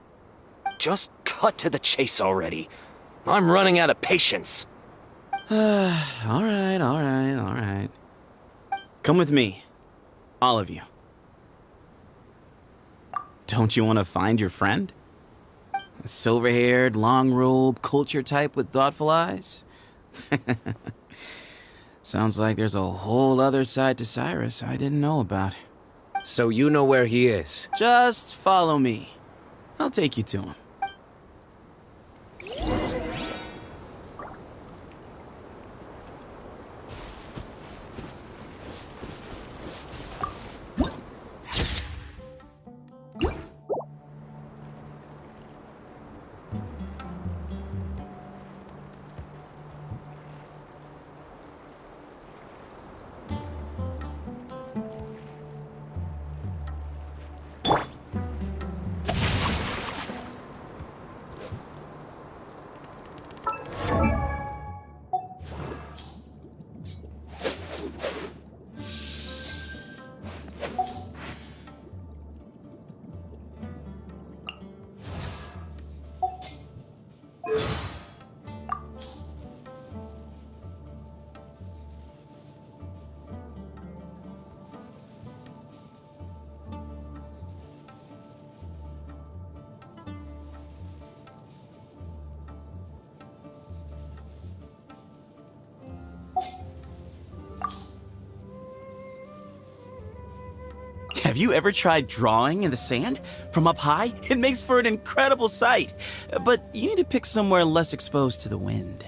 Just cut to the chase already. I'm running out of patience. All right. Come with me. All of you. Don't you want to find your friend? A silver-haired, long-robe, culture type with thoughtful eyes? Sounds like there's a whole other side to Cyrus I didn't know about. So you know where he is? Just follow me. I'll take you to him. you ever tried drawing in the sand? From up high, it makes for an incredible sight. But you need to pick somewhere less exposed to the wind.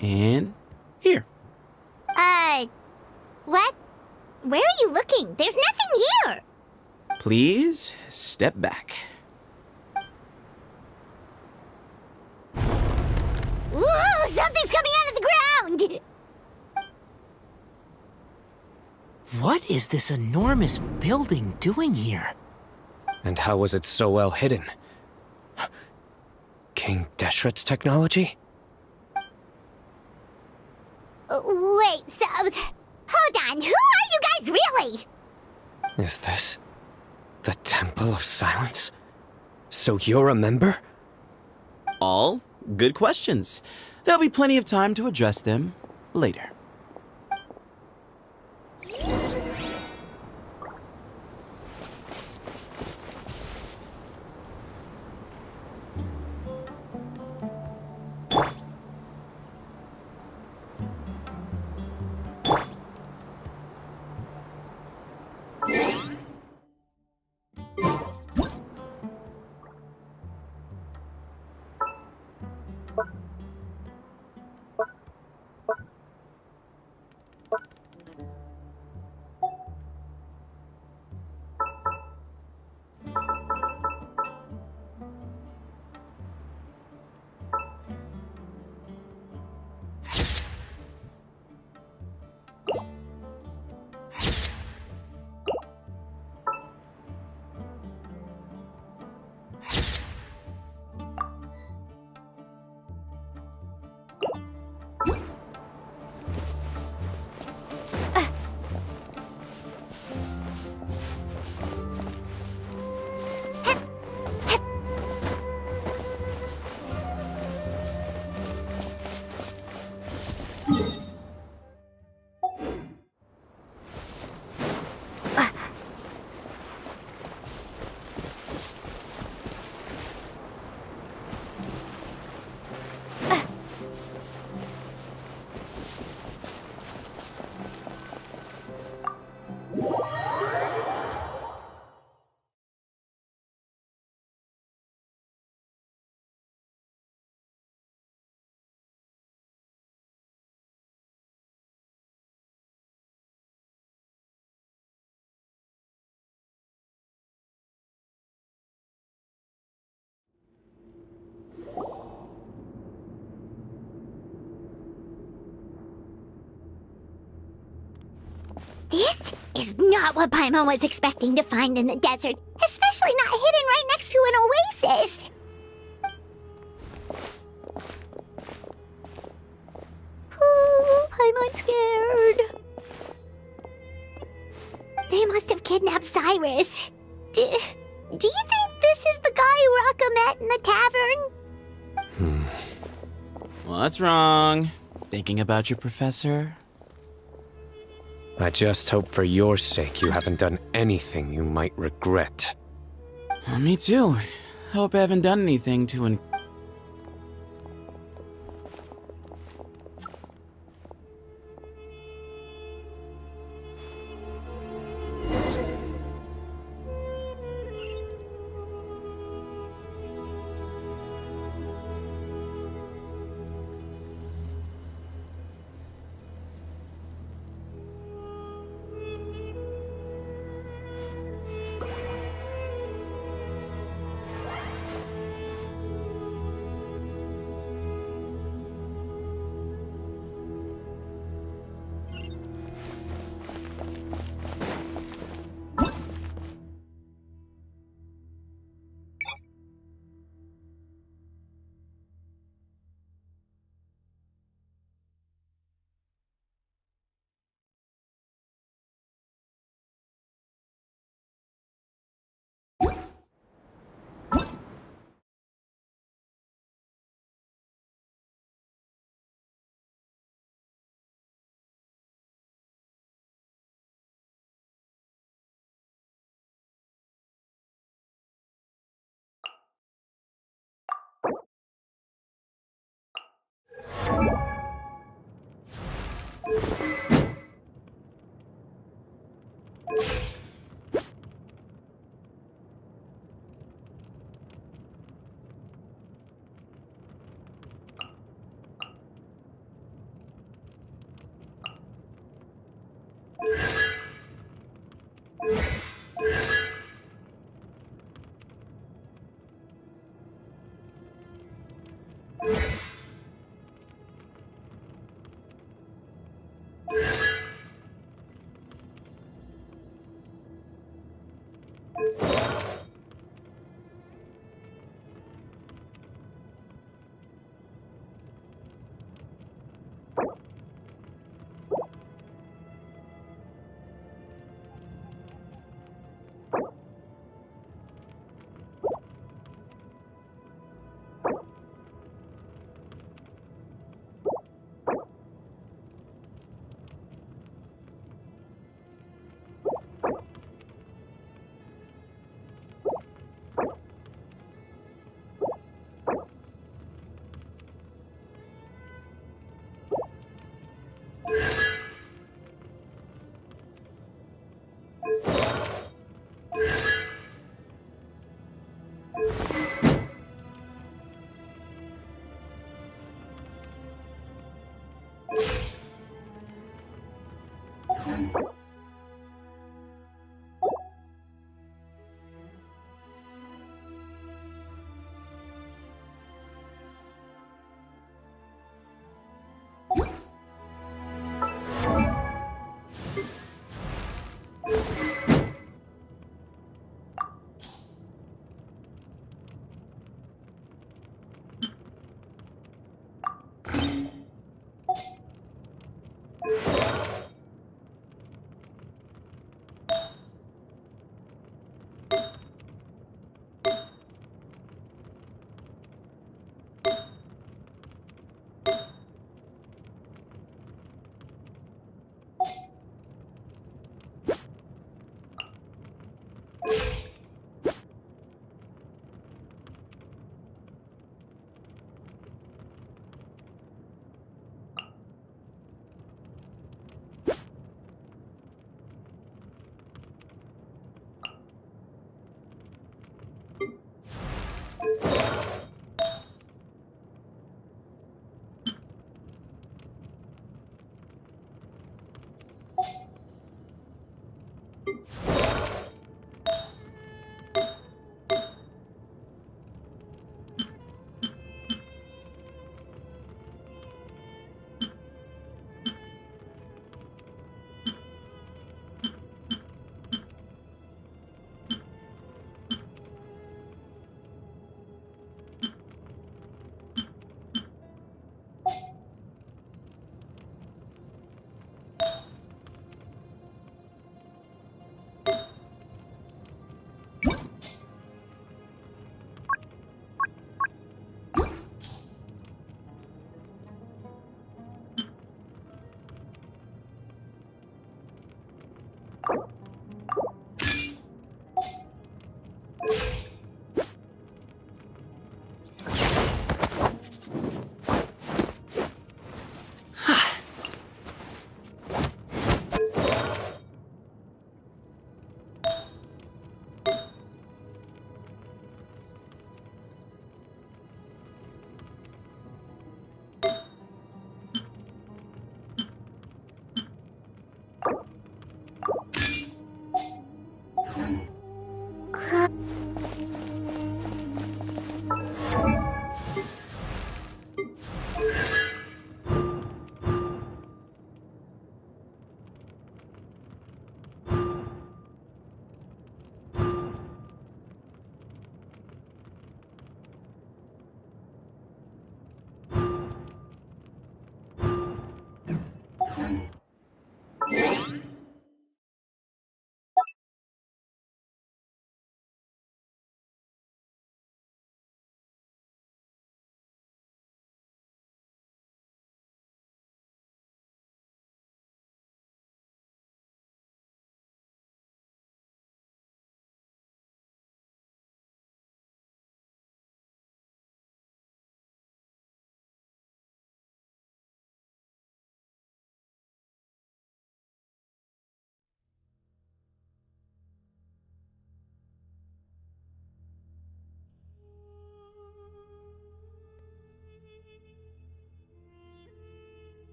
And here. What? Where are you looking? There's nothing here! Please step back. Ooh, something's coming out of the ground! What is this enormous building doing here? And how was it so well hidden? King Deshret's technology? Wait, so... Hold on, who are you guys really? Is this the Temple of Silence? So you're a member? All good questions. There'll be plenty of time to address them later. This is not what Paimon was expecting to find in the desert, especially not hidden right next to an oasis. met in the tavern? What's wrong? Thinking about your professor? I just hope for your sake you haven't done anything you might regret. Me too. Hope I haven't done anything to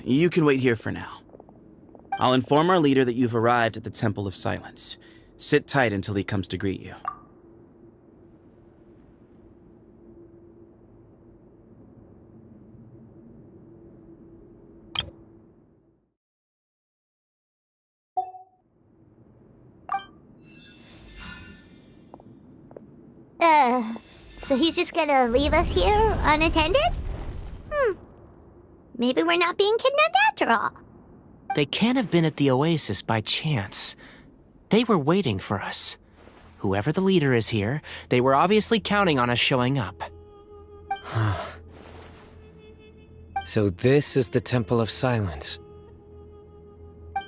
you can wait here for now. I'll inform our leader that you've arrived at the Temple of Silence. Sit tight until he comes to greet you. So he's just gonna leave us here unattended? Maybe we're not being kidnapped after all. They can't have been at the oasis by chance. They were waiting for us. Whoever the leader is here, they were obviously counting on us showing up. So this is the Temple of Silence.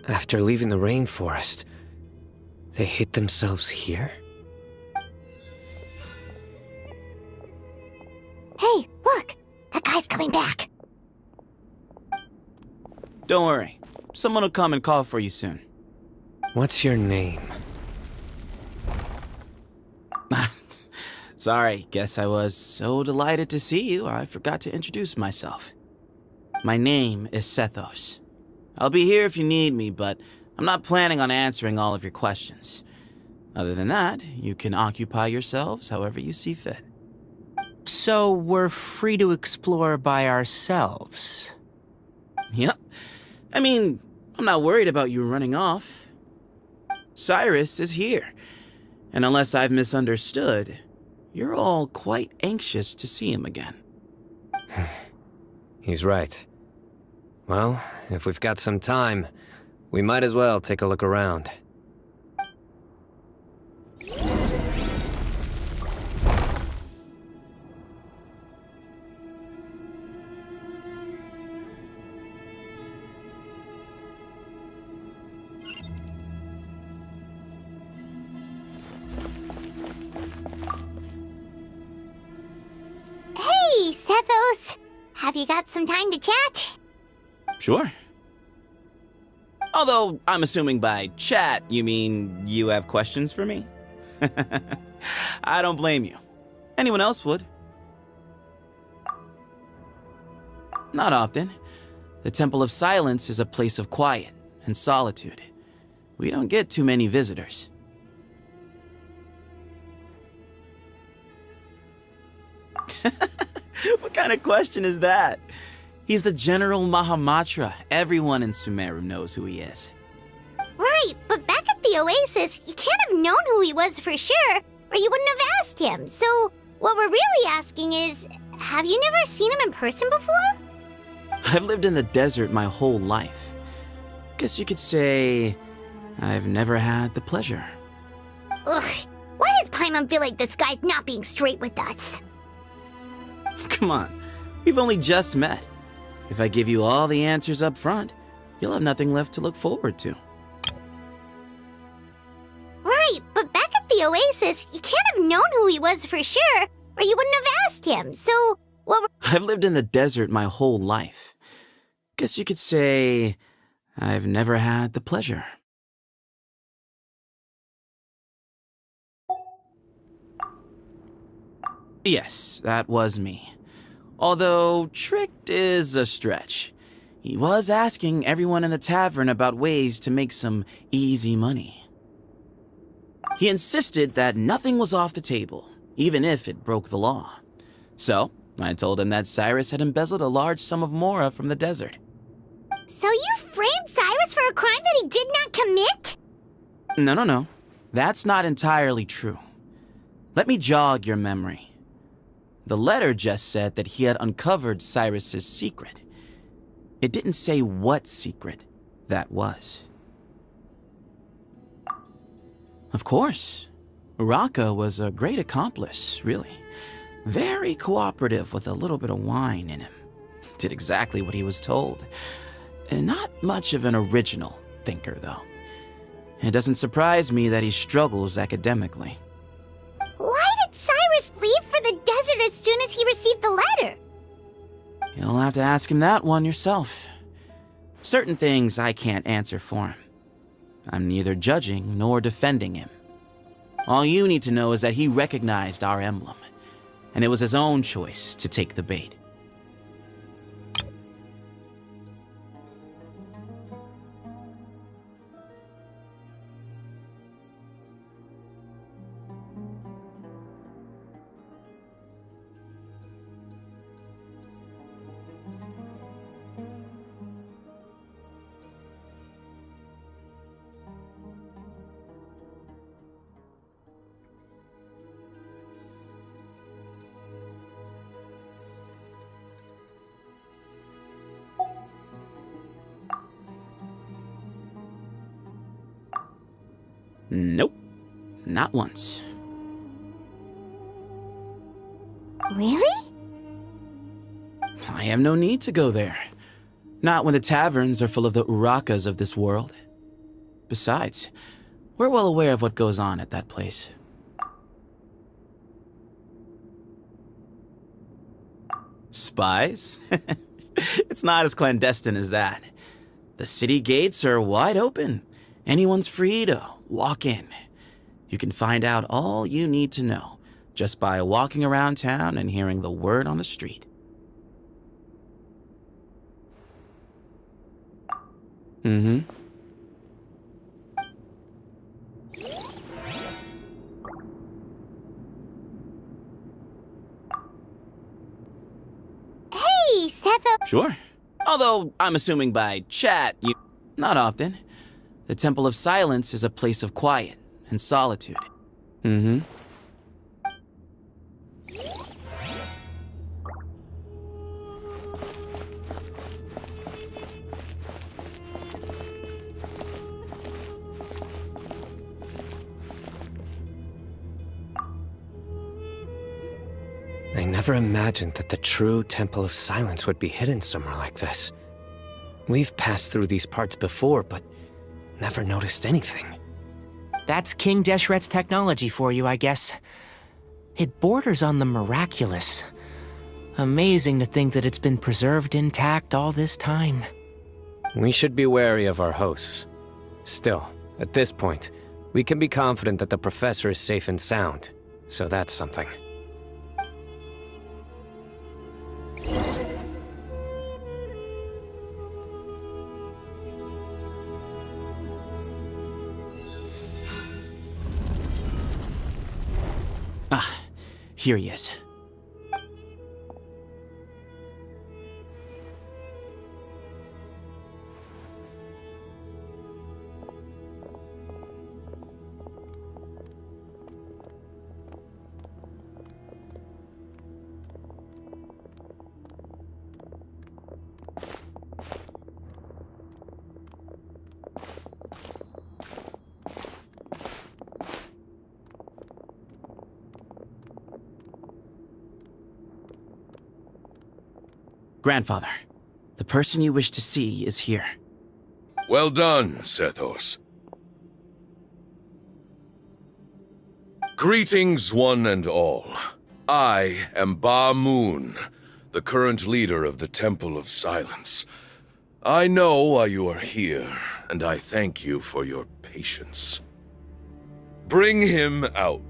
After leaving the rainforest, they hid themselves here? Hey, look! That guy's coming back. Don't worry. Someone will come and call for you soon. What's your name? Sorry, guess I was so delighted to see you, I forgot to introduce myself. My name is Sethos. I'll be here if you need me, but I'm not planning on answering all of your questions. Other than that, you can occupy yourselves however you see fit. So we're free to explore by ourselves? Yep. I mean, I'm not worried about you running off. Cyrus is here. And unless I've misunderstood, you're all quite anxious to see him again. He's right. Well, if we've got some time, we might as well take a look around. Hey, Sethos! Have you got some time to chat? Sure. Although, I'm assuming by chat, you mean you have questions for me? I don't blame you. Anyone else would. Not often. The Temple of Silence is a place of quiet and solitude. We don't get too many visitors. What kind of question is that? He's the General Mahamatra. Everyone in Sumeru knows who he is. Right, but back at the Oasis, you can't have known who he was for sure, or you wouldn't have asked him. So, what we're really asking is, have you never seen him in person before? I've lived in the desert my whole life. Guess you could say I've never had the pleasure. Ugh, why does Paimon feel like this guy's not being straight with us? Come on, we've only just met. If I give you all the answers up front, you'll have nothing left to look forward to. Right, but back at the Oasis, you can't have known who he was for sure, or you wouldn't have asked him. So, what were— I've lived in the desert my whole life. Guess you could say I've never had the pleasure. Yes, that was me. Although, tricked is a stretch. He was asking everyone in the tavern about ways to make some easy money. He insisted that nothing was off the table, even if it broke the law. So, I told him that Cyrus had embezzled a large sum of mora from the desert. So you framed Cyrus for a crime that he did not commit? No. That's not entirely true. Let me jog your memory. The letter just said that he had uncovered Cyrus's secret. It didn't say what secret that was. Of course, Uraka was a great accomplice, really. Very cooperative with a little bit of wine in him. Did exactly what he was told. And not much of an original thinker, though. It doesn't surprise me that he struggles academically. Why did Cyrus leave for the desert as soon as he received the letter? You'll have to ask him that one yourself. Certain things I can't answer for him. I'm neither judging nor defending him. All you need to know is that he recognized our emblem, and it was his own choice to take the bait. Nope. Not once. Really? I have no need to go there. Not when the taverns are full of the Urakas of this world. Besides, we're well aware of what goes on at that place. Spies? It's not as clandestine as that. The city gates are wide open. Anyone's free to walk in. You can find out all you need to know just by walking around town and hearing the word on the street. Mm-hmm. Hey, Setho. Sure. Although, I'm assuming by chat, you... Not often. The Temple of Silence is a place of quiet and solitude. Mm-hmm. I never imagined that the true Temple of Silence would be hidden somewhere like this. We've passed through these parts before, but never noticed anything. That's King Deshret's technology for you, I guess. It borders on the miraculous. Amazing to think that it's been preserved intact all this time. We should be wary of our hosts. Still, at this point, we can be confident that the professor is safe and sound, so that's something. Ah, here he is. Grandfather, the person you wish to see is here. Well done, Sethos. Greetings, one and all. I am Ba Moon, the current leader of the Temple of Silence. I know why you are here, and I thank you for your patience. Bring him out.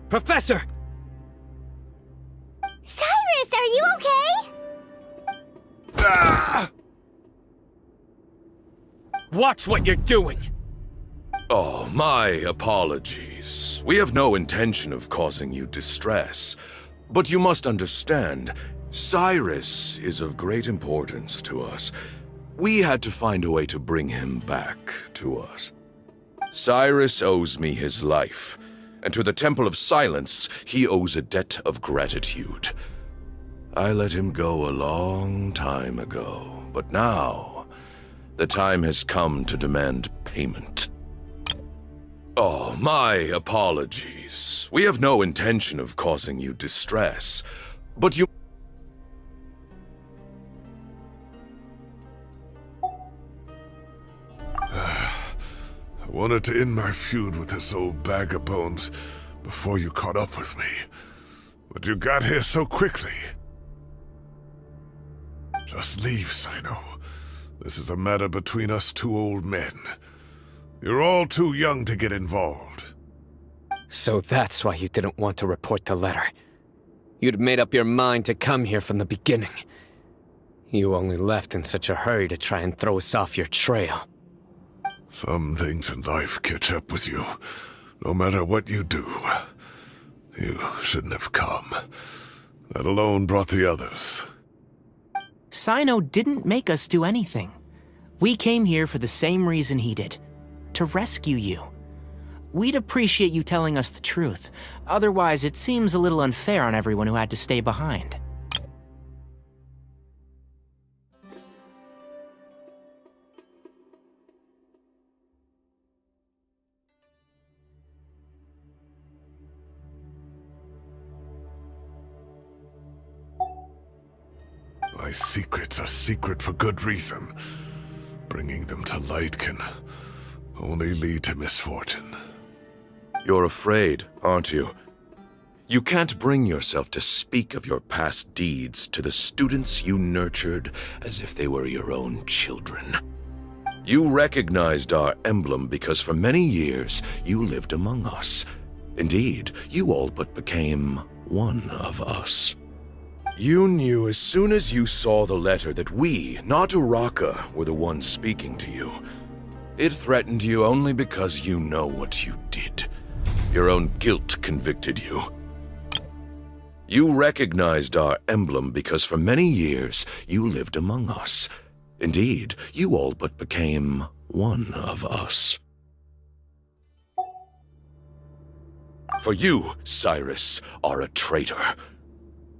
Professor! Cyrus, are you okay? Ah! Watch what you're doing! Oh, my apologies. We have no intention of causing you distress. But you must understand, Cyrus is of great importance to us. We had to find a way to bring him back to us. Cyrus owes me his life, and to the Temple of Silence, he owes a debt of gratitude. I let him go a long time ago, but now, the time has come to demand payment. Oh, my apologies. We have no intention of causing you distress, but you... I wanted to end my feud with this old bag of bones before you caught up with me, but you got here so quickly. Just leave, Cyno. This is a matter between us two old men. You're all too young to get involved. So that's why you didn't want to report the letter. You'd made up your mind to come here from the beginning. You only left in such a hurry to try and throw us off your trail. Some things in life catch up with you, no matter what you do. You shouldn't have come. That alone brought the others. Cyno didn't make us do anything. We came here for the same reason he did. To rescue you. We'd appreciate you telling us the truth. Otherwise, it seems a little unfair on everyone who had to stay behind. secrets are secret for good reason. Bringing them to light can only lead to misfortune. You're afraid, aren't you? You can't bring yourself to speak of your past deeds to the students you nurtured as if they were your own children. You recognized our emblem because for many years you lived among us. Indeed, you all but became one of us. You knew as soon as you saw the letter that we, not Uraka, were the ones speaking to you. It threatened you only because you know what you did. Your own guilt convicted you. You recognized our emblem because for many years you lived among us. Indeed, you all but became one of us. For you, Cyrus, are a traitor.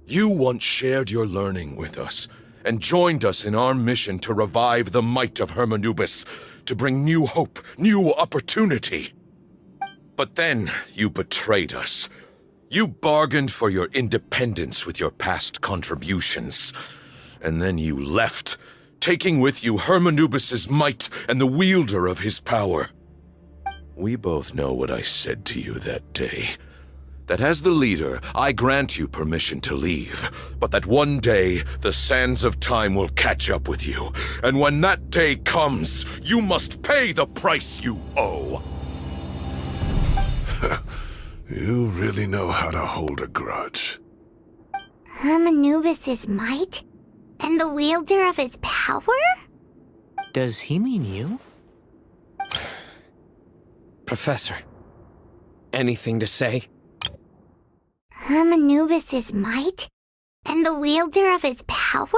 You once shared your learning with us, and joined us in our mission to revive the might of Hermanubis, to bring new hope, new opportunity. But then you betrayed us. You bargained for your independence with your past contributions. And then you left, taking with you Hermanubis' might and the wielder of his power. We both know what I said to you that day. That as the leader, I grant you permission to leave, but that one day, the sands of time will catch up with you. And when that day comes, you must pay the price you owe. You really know how to hold a grudge. Hermanubis' might? And the wielder of his power? Does he mean you? Professor, anything to say? Hermanubis' might? And the wielder of his power?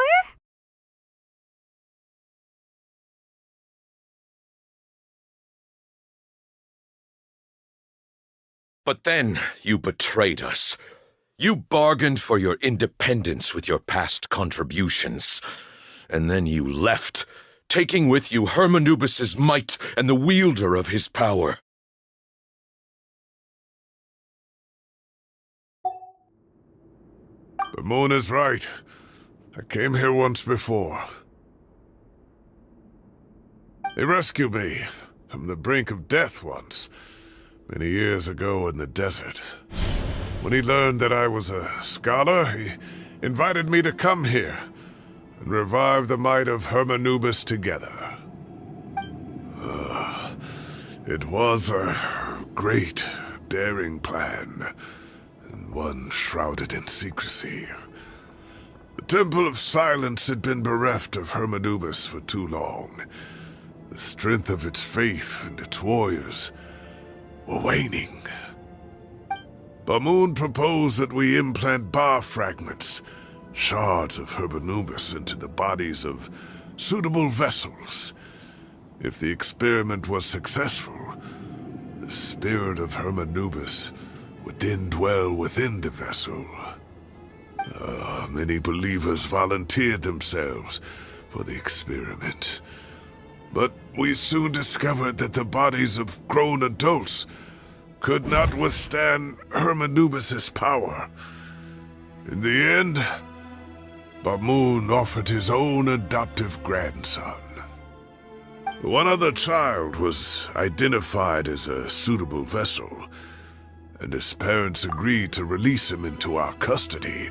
But then you betrayed us. You bargained for your independence with your past contributions. And then you left, taking with you Hermanubis' might and the wielder of his power. The moon is right. I came here once before. He rescued me from the brink of death once, many years ago in the desert. When he learned that I was a scholar, he invited me to come here and revive the might of Hermanubis together. It was a great, daring plan, and one shrouded in secrecy. The Temple of Silence had been bereft of Hermanubis for too long. The strength of its faith and its warriors were waning. Bamoon proposed that we implant bar fragments, shards of Hermanubis, into the bodies of suitable vessels. If the experiment was successful, the spirit of Hermanubis would then dwell within the vessel. Many believers volunteered themselves for the experiment. But we soon discovered that the bodies of grown adults could not withstand Hermanubis' power. In the end, Bamoon offered his own adoptive grandson. One other child was identified as a suitable vessel, and his parents agreed to release him into our custody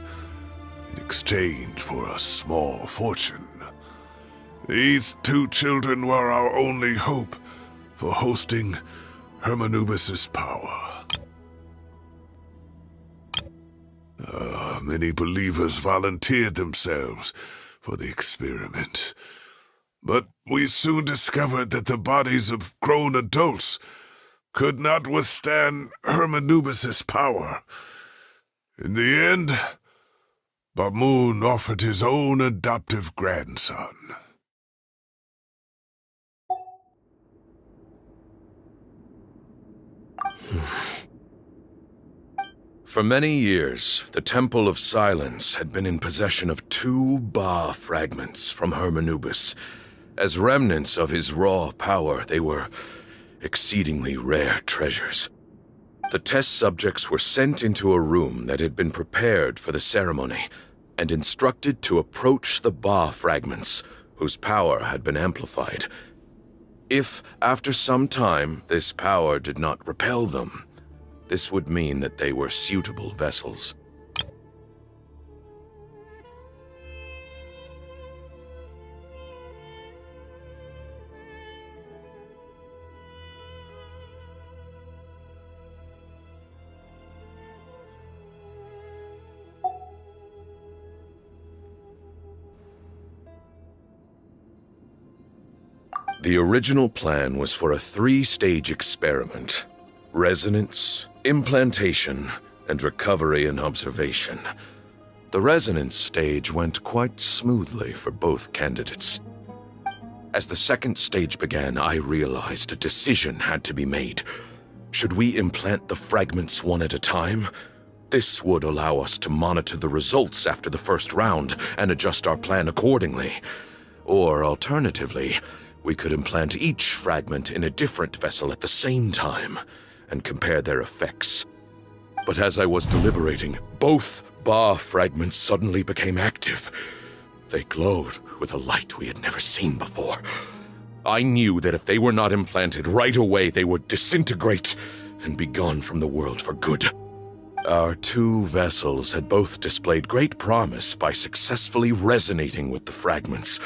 in exchange for a small fortune. These two children were our only hope for hosting Hermanubis' power. Many believers volunteered themselves for the experiment. But we soon discovered that the bodies of grown adults could not withstand Hermanubis' power. In the end, Bamoon offered his own adoptive grandson. For many years, the Temple of Silence had been in possession of 2 Ba fragments from Hermanubis. As remnants of his raw power, they were exceedingly rare treasures. The test subjects were sent into a room that had been prepared for the ceremony. and instructed to approach the Ba fragments, whose power had been amplified. If, after some time, this power did not repel them, this would mean that they were suitable vessels. The original plan was for a 3-stage experiment: resonance, implantation, and recovery and observation. The resonance stage went quite smoothly for both candidates. As the second stage began, I realized a decision had to be made. Should we implant the fragments one at a time? This would allow us to monitor the results after the first round and adjust our plan accordingly. Or alternatively, we could implant each fragment in a different vessel at the same time and compare their effects. But as I was deliberating, both Ba fragments suddenly became active. They glowed with a light we had never seen before. I knew that if they were not implanted right away, they would disintegrate and be gone from the world for good. Our 2 vessels had both displayed great promise by successfully resonating with the fragments.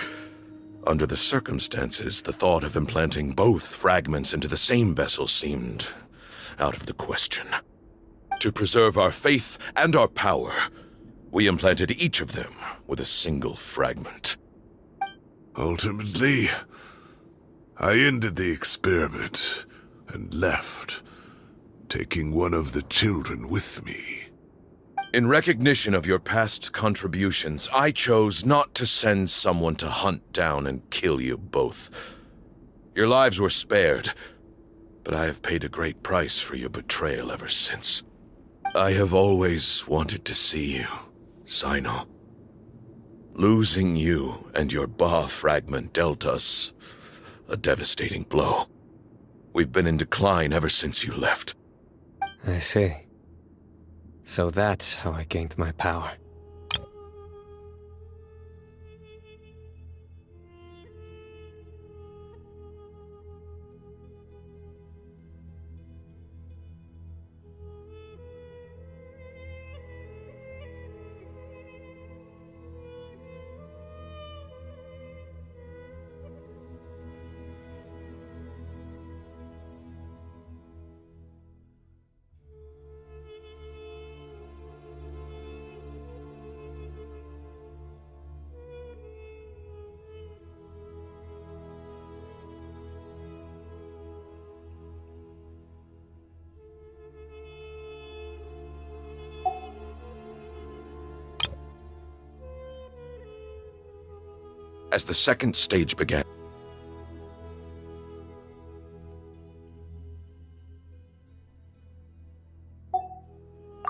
Under the circumstances, the thought of implanting both fragments into the same vessel seemed out of the question. To preserve our faith and our power, we implanted each of them with a single fragment. Ultimately, I ended the experiment and left, taking one of the children with me. In recognition of your past contributions, I chose not to send someone to hunt down and kill you both. Your lives were spared, but I have paid a great price for your betrayal ever since. I have always wanted to see you, Cyno. Losing you and your Ba fragment dealt us a devastating blow. We've been in decline ever since you left. I see. So that's how I gained my power. As the second stage began,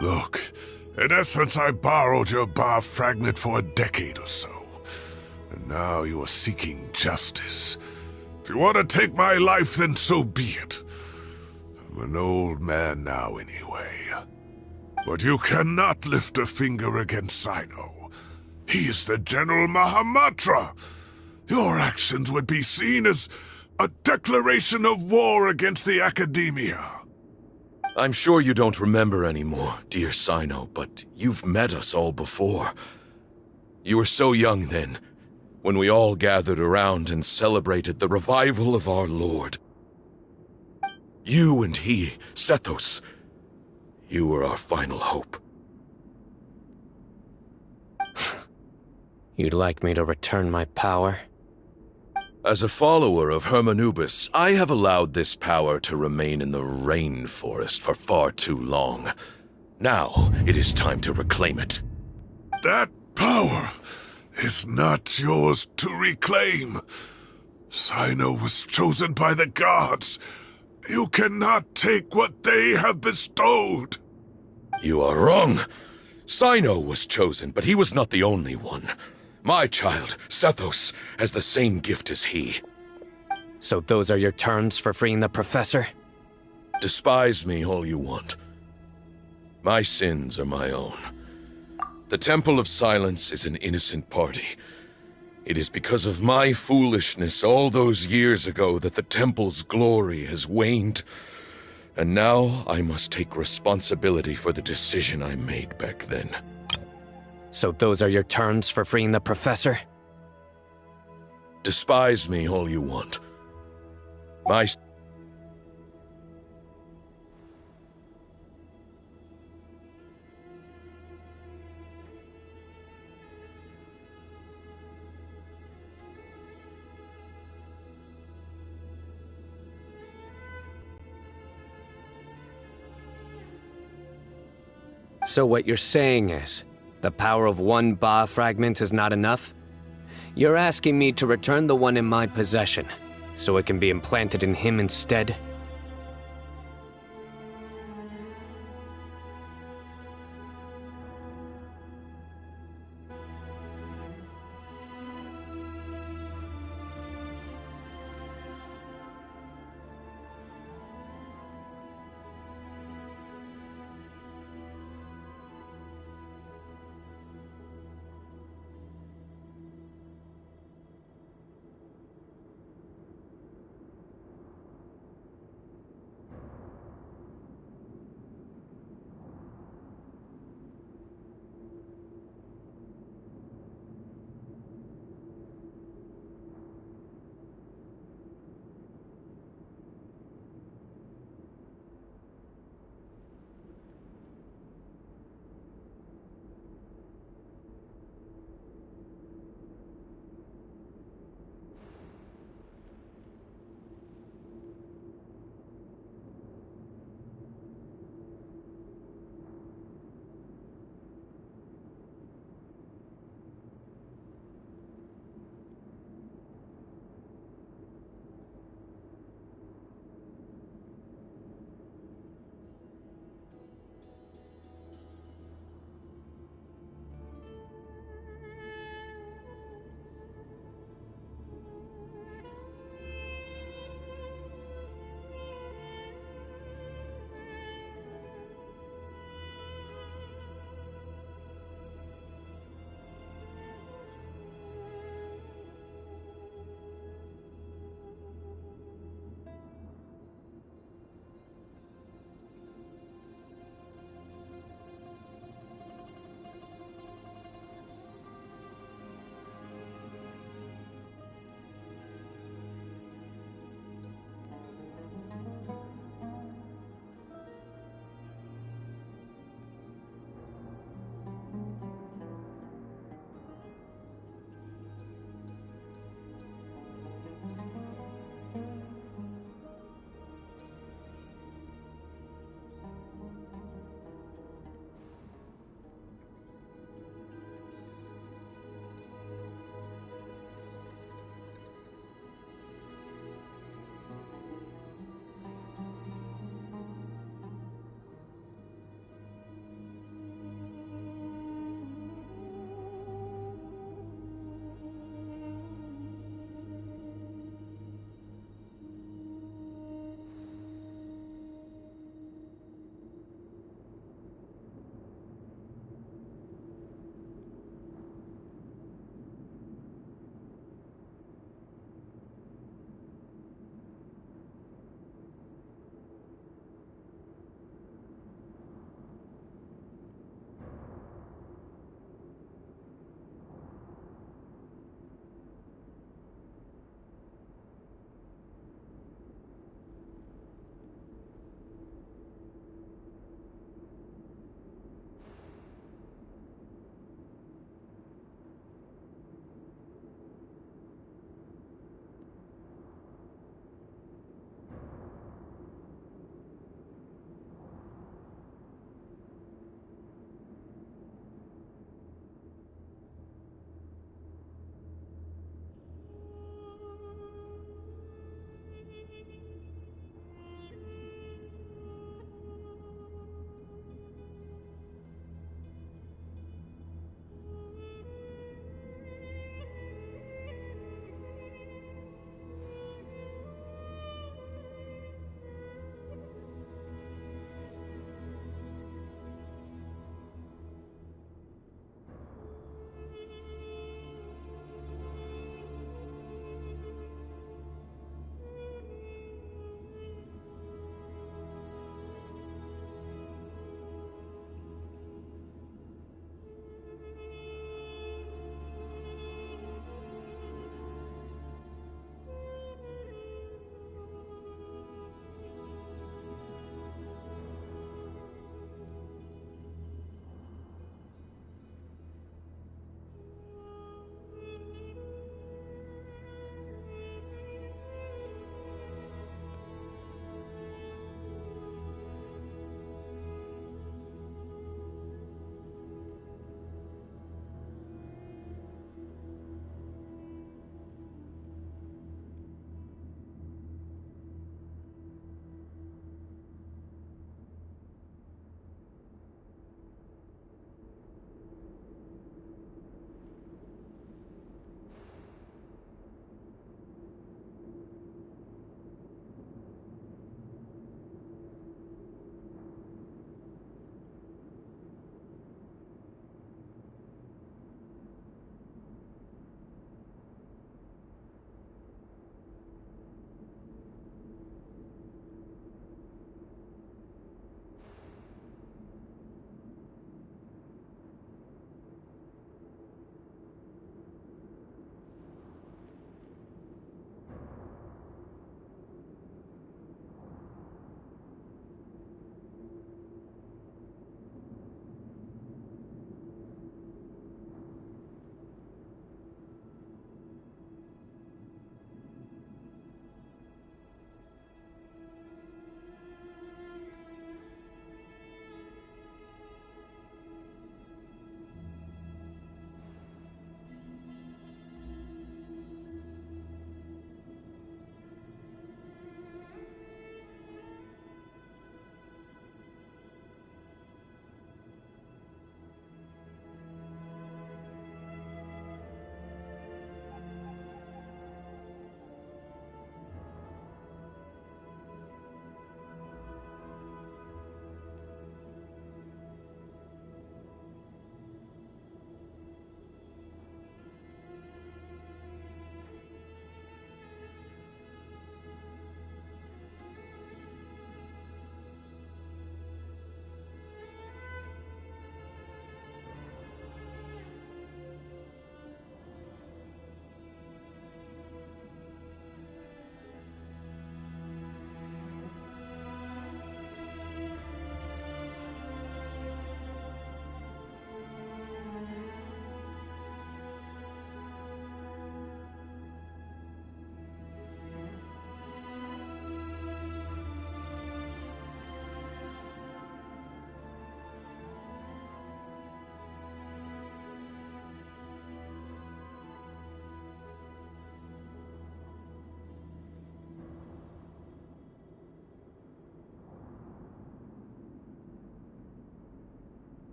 Look, in essence, I borrowed your Ba fragment for a decade or so. And now you are seeking justice. If you want to take my life, then so be it. I'm an old man now anyway. But you cannot lift a finger against Cyno. He is the General Mahamatra. Your actions would be seen as a declaration of war against the Academia. I'm sure you don't remember anymore, dear Cyno, but you've met us all before. You were so young then, when we all gathered around and celebrated the revival of our Lord. You and he, Sethos, you were our final hope. You'd like me to return my power? As a follower of Hermanubis, I have allowed this power to remain in the rainforest for far too long. Now, it is time to reclaim it. That power is not yours to reclaim. Cyno was chosen by the gods. You cannot take what they have bestowed. You are wrong. Cyno was chosen, but he was not the only one. My child, Sethos, has the same gift as he. So those are your terms for freeing the professor? Despise me all you want. My sins are my own. The Temple of Silence is an innocent party. It is because of my foolishness all those years ago that the Temple's glory has waned. And now I must take responsibility for the decision I made back then. So those are your terms for freeing the professor? Despise me all you want. My... So what you're saying is, the power of one Ba fragment is not enough? You're asking me to return the one in my possession, so it can be implanted in him instead?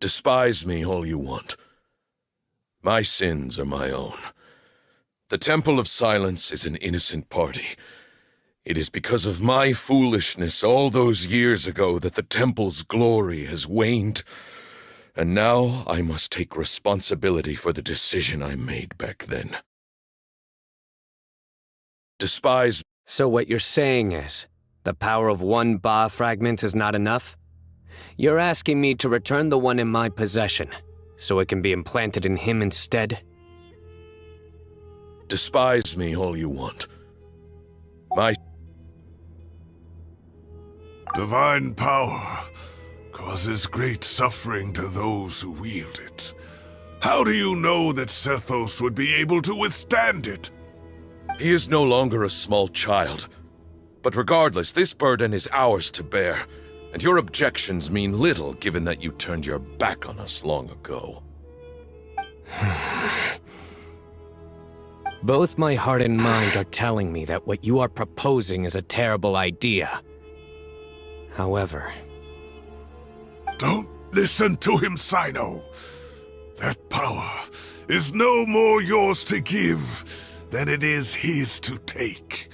Despise me all you want. My sins are my own. The Temple of Silence is an innocent party. It is because of my foolishness all those years ago that the Temple's glory has waned. And now I must take responsibility for the decision I made back then. Despise. So what you're saying is, the power of one Ba fragment is not enough? You're asking me to return the one in my possession, so it can be implanted in him instead? Despise me all you want. My divine power causes great suffering to those who wield it. How do you know that Sethos would be able to withstand it? He is no longer a small child. But regardless, this burden is ours to bear, and your objections mean little given that you turned your back on us long ago. Both my heart and mind are telling me that what you are proposing is a terrible idea. However... Don't listen to him, Cyno. That power is no more yours to give than it is his to take.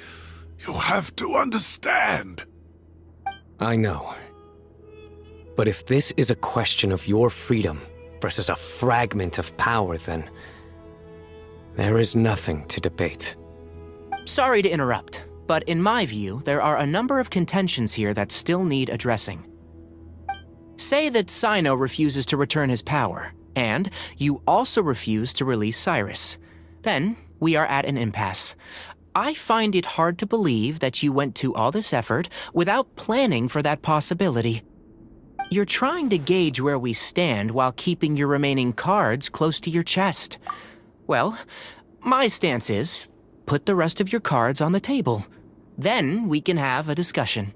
You have to understand. I know. But if this is a question of your freedom versus a fragment of power, then there is nothing to debate. Sorry to interrupt, but in my view, there are a number of contentions here that still need addressing. Say that Cyno refuses to return his power, and you also refuse to release Cyrus. Then, we are at an impasse. I find it hard to believe that you went to all this effort without planning for that possibility. You're trying to gauge where we stand while keeping your remaining cards close to your chest. Well, my stance is, put the rest of your cards on the table. Then we can have a discussion.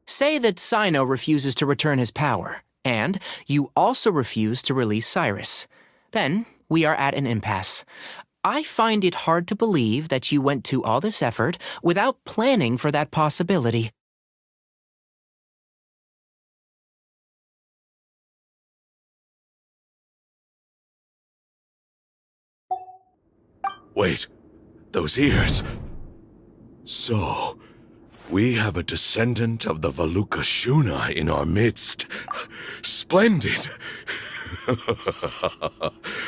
Say that Cyno refuses to return his power, and you also refuse to release Cyrus. Then we are at an impasse. I find it hard to believe that you went to all this effort without planning for that possibility. Wait, those ears. So, we have a descendant of the Valukashuna in our midst. Splendid!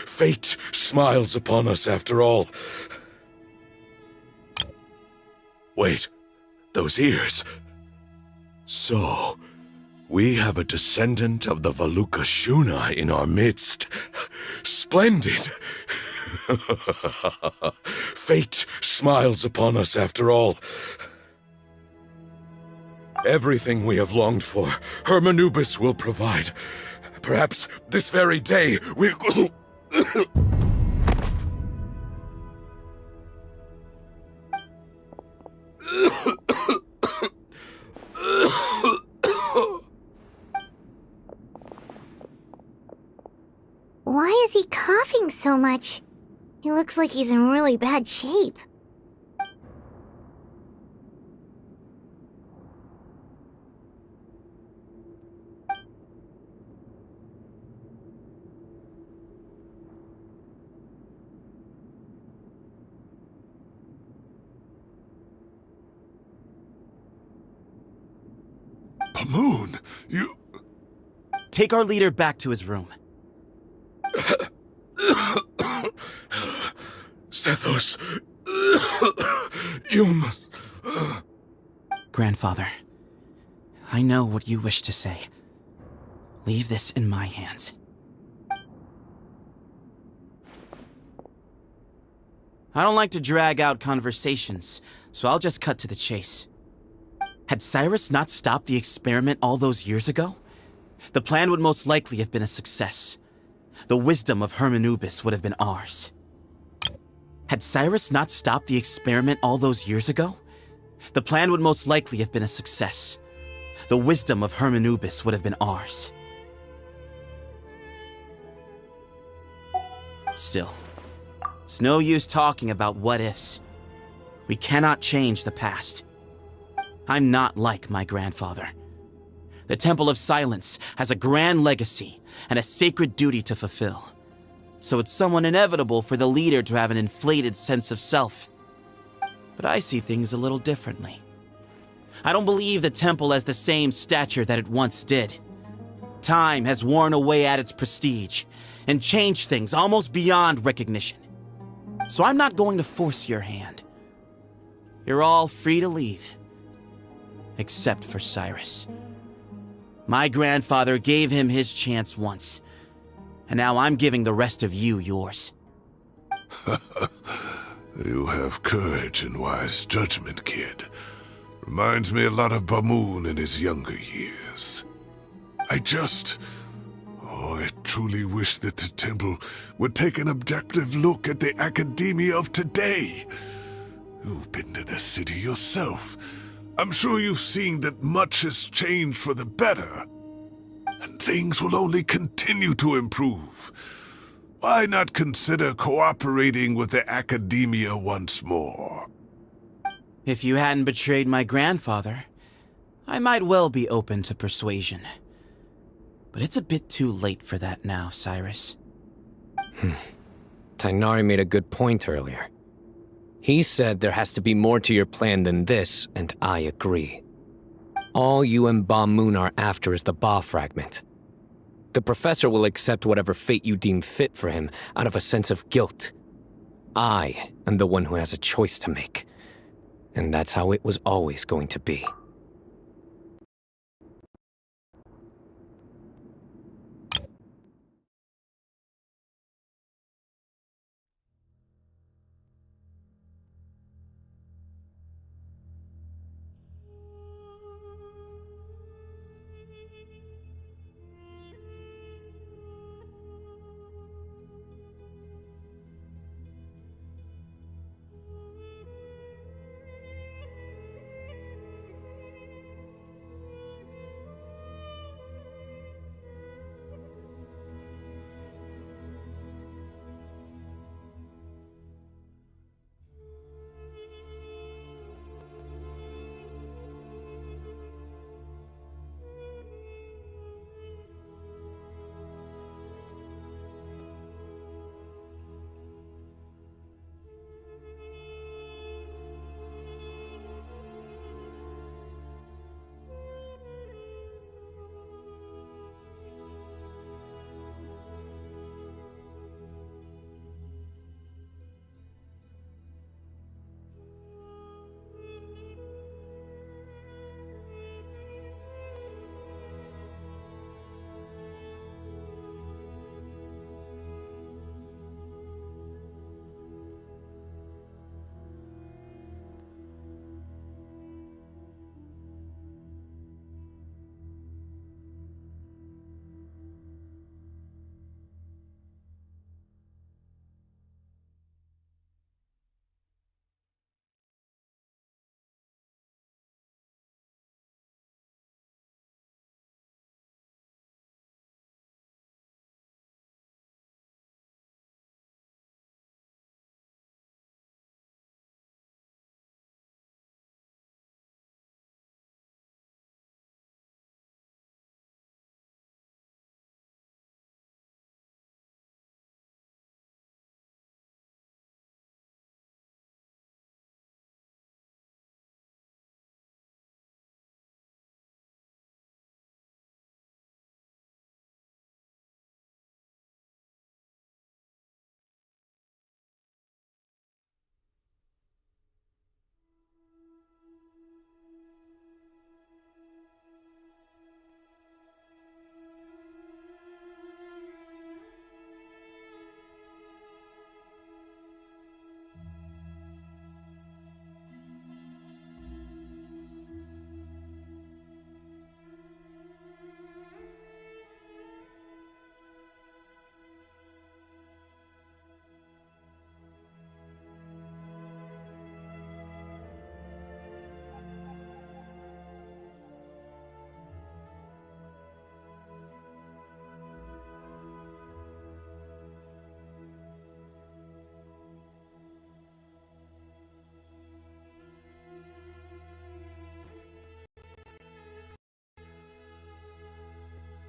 Fate smiles upon us after all. Wait, those ears. So, we have a descendant of the Valukashuna in our midst. Splendid! Fate smiles upon us after all. Everything we have longed for, Hermanubis will provide. Perhaps this very day we'll... Why is he coughing so much? He looks like he's in really bad shape. Pamoon, you... Take our leader back to his room. Sethos, you must... Grandfather, I know what you wish to say. Leave this in my hands. I don't like to drag out conversations, so I'll just cut to the chase. Had Cyrus not stopped the experiment all those years ago, the plan would most likely have been a success. The wisdom of Hermanubis would have been ours. Had Cyrus not stopped the experiment all those years ago, the plan would most likely have been a success. The wisdom of Hermanubis would have been ours. Still, it's no use talking about what-ifs. We cannot change the past. I'm not like my grandfather. The Temple of Silence has a grand legacy and a sacred duty to fulfill. So it's somewhat inevitable for the leader to have an inflated sense of self. But I see things a little differently. I don't believe the temple has the same stature that it once did. Time has worn away at its prestige and changed things almost beyond recognition. So I'm not going to force your hand. You're all free to leave. Except for Cyrus. My grandfather gave him his chance once, and now I'm giving the rest of you yours. You have courage and wise judgment, kid. Reminds me a lot of Bamoon in his younger years. I truly wish that the temple would take an objective look at the academia of today. You've been to the city yourself. I'm sure you've seen that much has changed for the better. And things will only continue to improve. Why not consider cooperating with the academia once more? If you hadn't betrayed my grandfather, I might well be open to persuasion. But it's a bit too late for that now, Cyrus. Tighnari made a good point earlier. He said there has to be more to your plan than this, and I agree. All you and Bamoon are after is the Ba fragment. The professor will accept whatever fate you deem fit for him out of a sense of guilt. I am the one who has a choice to make. And that's how it was always going to be.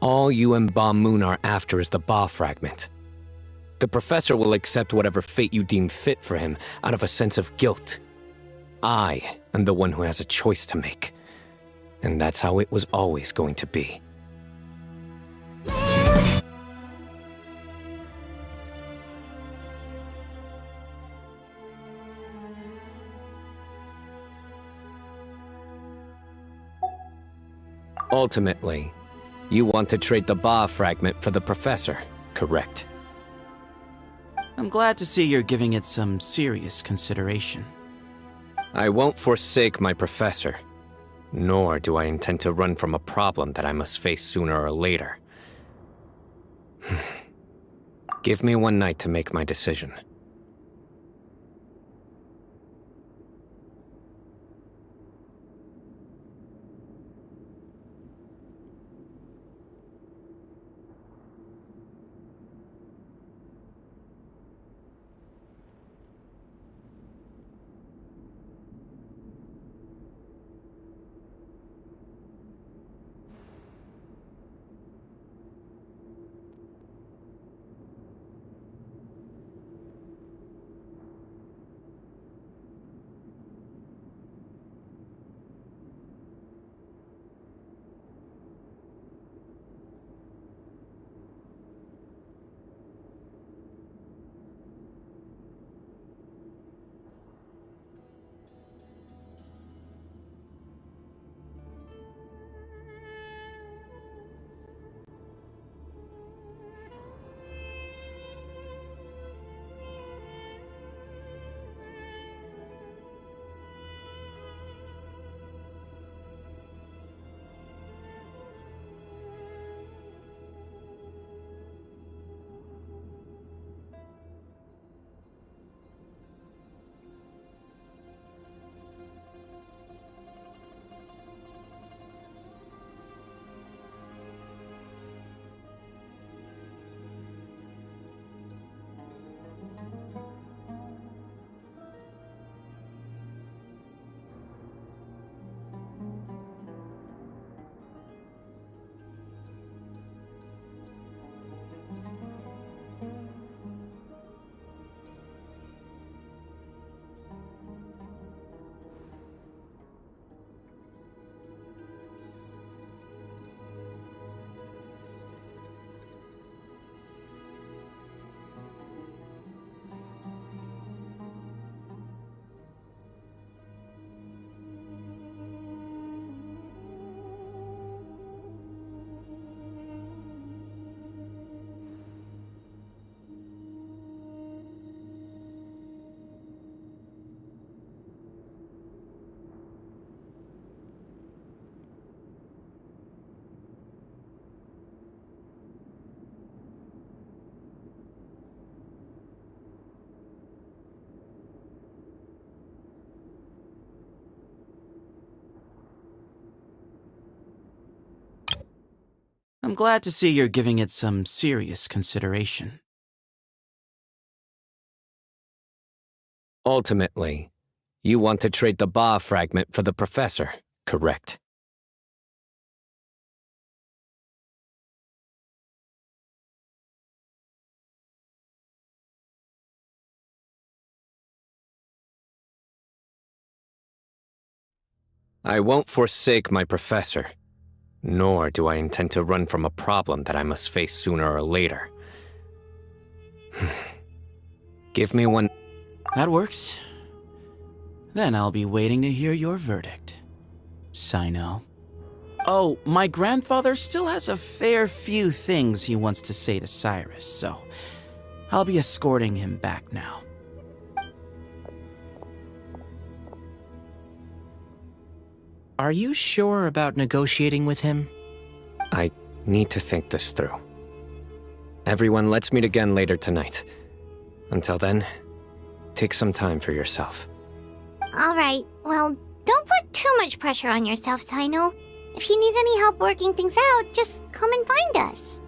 All you and Ba Moon are after is the Ba fragment. The professor will accept whatever fate you deem fit for him out of a sense of guilt. I am the one who has a choice to make. And that's how it was always going to be. Ultimately, you want to trade the Ba fragment for the professor, correct? I'm glad to see you're giving it some serious consideration. I won't forsake my professor, nor do I intend to run from a problem that I must face sooner or later. Give me one night to make my decision. I'm glad to see you're giving it some serious consideration. Ultimately, you want to trade the Ba fragment for the professor, correct? I won't forsake my professor, nor do I intend to run from a problem that I must face sooner or later. Give me one... That works. Then I'll be waiting to hear your verdict, Cyno. Oh, my grandfather still has a fair few things he wants to say to Cyrus, so I'll be escorting him back now. Are you sure about negotiating with him? I need to think this through. Everyone, let's meet again later tonight. Until then, take some time for yourself. Alright, well, don't put too much pressure on yourself, Cyno. If you need any help working things out, just come and find us.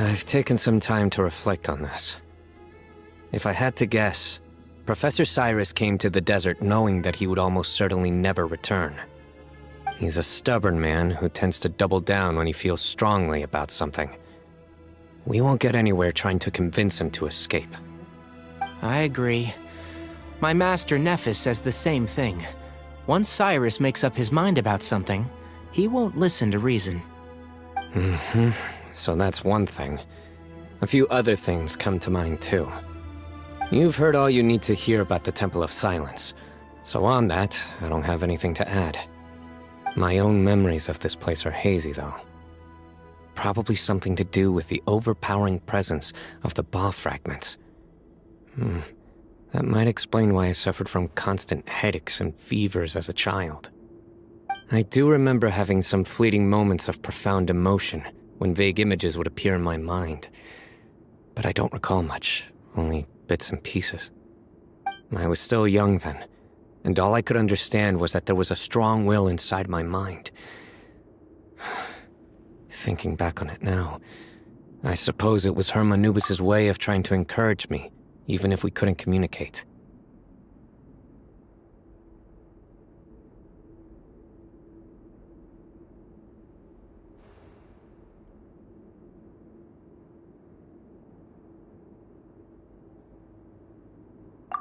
I've taken some time to reflect on this. If I had to guess, Professor Cyrus came to the desert knowing that he would almost certainly never return. He's a stubborn man who tends to double down when he feels strongly about something. We won't get anywhere trying to convince him to escape. I agree. My master Nephis says the same thing. Once Cyrus makes up his mind about something, he won't listen to reason. So that's one thing. A few other things come to mind too. You've heard all you need to hear about the Temple of Silence, so on that, I don't have anything to add. My own memories of this place are hazy though. Probably something to do with the overpowering presence of the Ba fragments. That might explain why I suffered from constant headaches and fevers as a child. I do remember having some fleeting moments of profound emotion when vague images would appear in my mind. But I don't recall much, only bits and pieces. I was still young then, and all I could understand was that there was a strong will inside my mind. Thinking back on it now, I suppose it was Hermanubis' way of trying to encourage me, even if we couldn't communicate.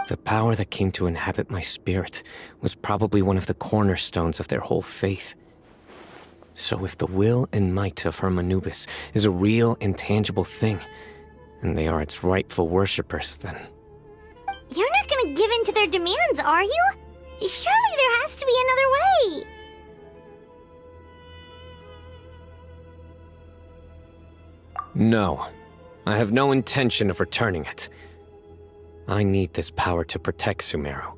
The power that came to inhabit my spirit was probably one of the cornerstones of their whole faith. So if the will and might of Hermanubis is a real, intangible thing, and they are its rightful worshippers, then... You're not gonna give in to their demands, are you? Surely there has to be another way! No. I have no intention of returning it. I need this power to protect Sumeru.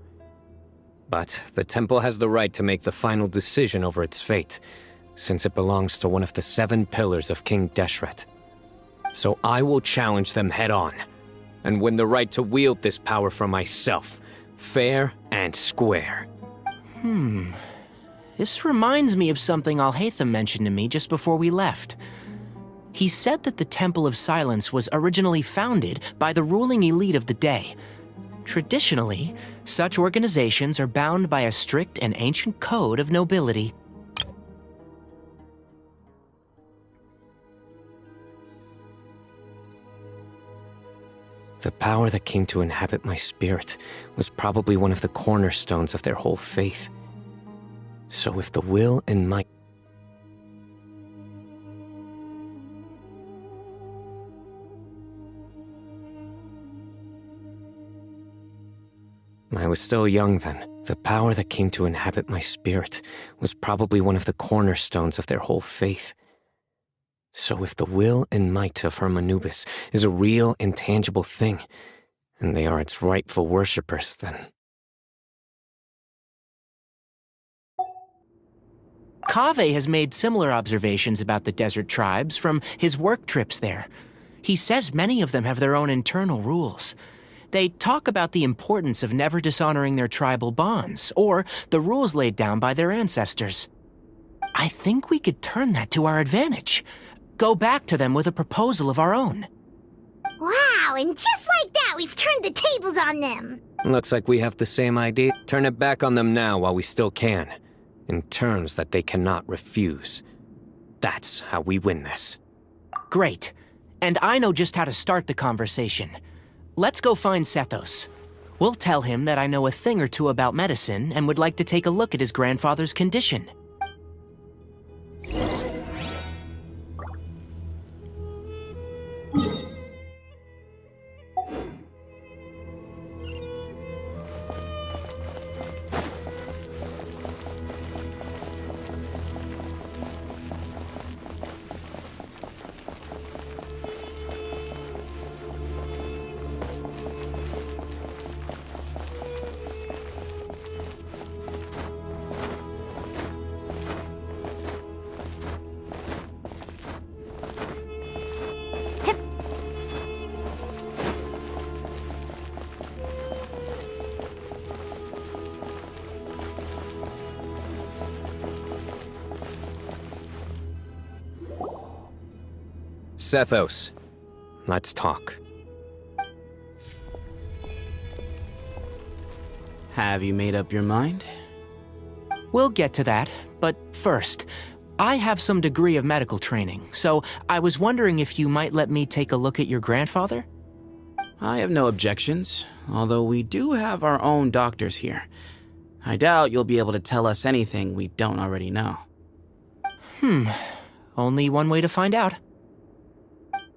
But the temple has the right to make the final decision over its fate, since it belongs to one of the 7 pillars of King Deshret. So I will challenge them head-on, and win the right to wield this power for myself, fair and square. This reminds me of something Alhaitham mentioned to me just before we left. He said that the Temple of Silence was originally founded by the ruling elite of the day. Traditionally, such organizations are bound by a strict and ancient code of nobility. The power that came to inhabit my spirit was probably one of the cornerstones of their whole faith. So if the will and might... I was still young then. The power that came to inhabit my spirit was probably one of the cornerstones of their whole faith. So if the will and might of Hermanubis is a real, intangible thing, and they are its rightful worshippers, then... Kaveh has made similar observations about the desert tribes from his work trips there. He says many of them have their own internal rules. They talk about the importance of never dishonoring their tribal bonds, or the rules laid down by their ancestors. I think we could turn that to our advantage. Go back to them with a proposal of our own. Wow, and just like that, we've turned the tables on them. Looks like we have the same idea. Turn it back on them now while we still can, in terms that they cannot refuse. That's how we win this. Great. And I know just how to start the conversation. Let's go find Sethos. We'll tell him that I know a thing or two about medicine and would like to take a look at his grandfather's condition. Sethos, let's talk. Have you made up your mind? We'll get to that, but first, I have some degree of medical training, so I was wondering if you might let me take a look at your grandfather? I have no objections, although we do have our own doctors here. I doubt you'll be able to tell us anything we don't already know. Only one way to find out.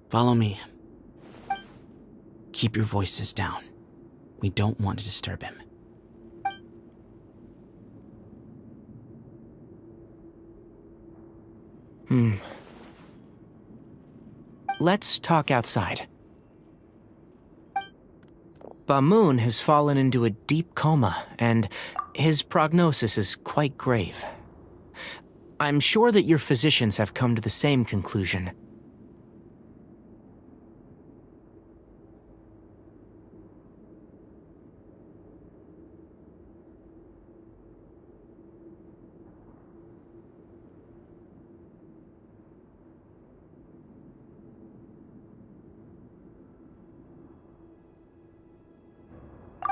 Follow me. Keep your voices down. We don't want to disturb him. Let's talk outside. Bamoon has fallen into a deep coma, and his prognosis is quite grave. I'm sure that your physicians have come to the same conclusion.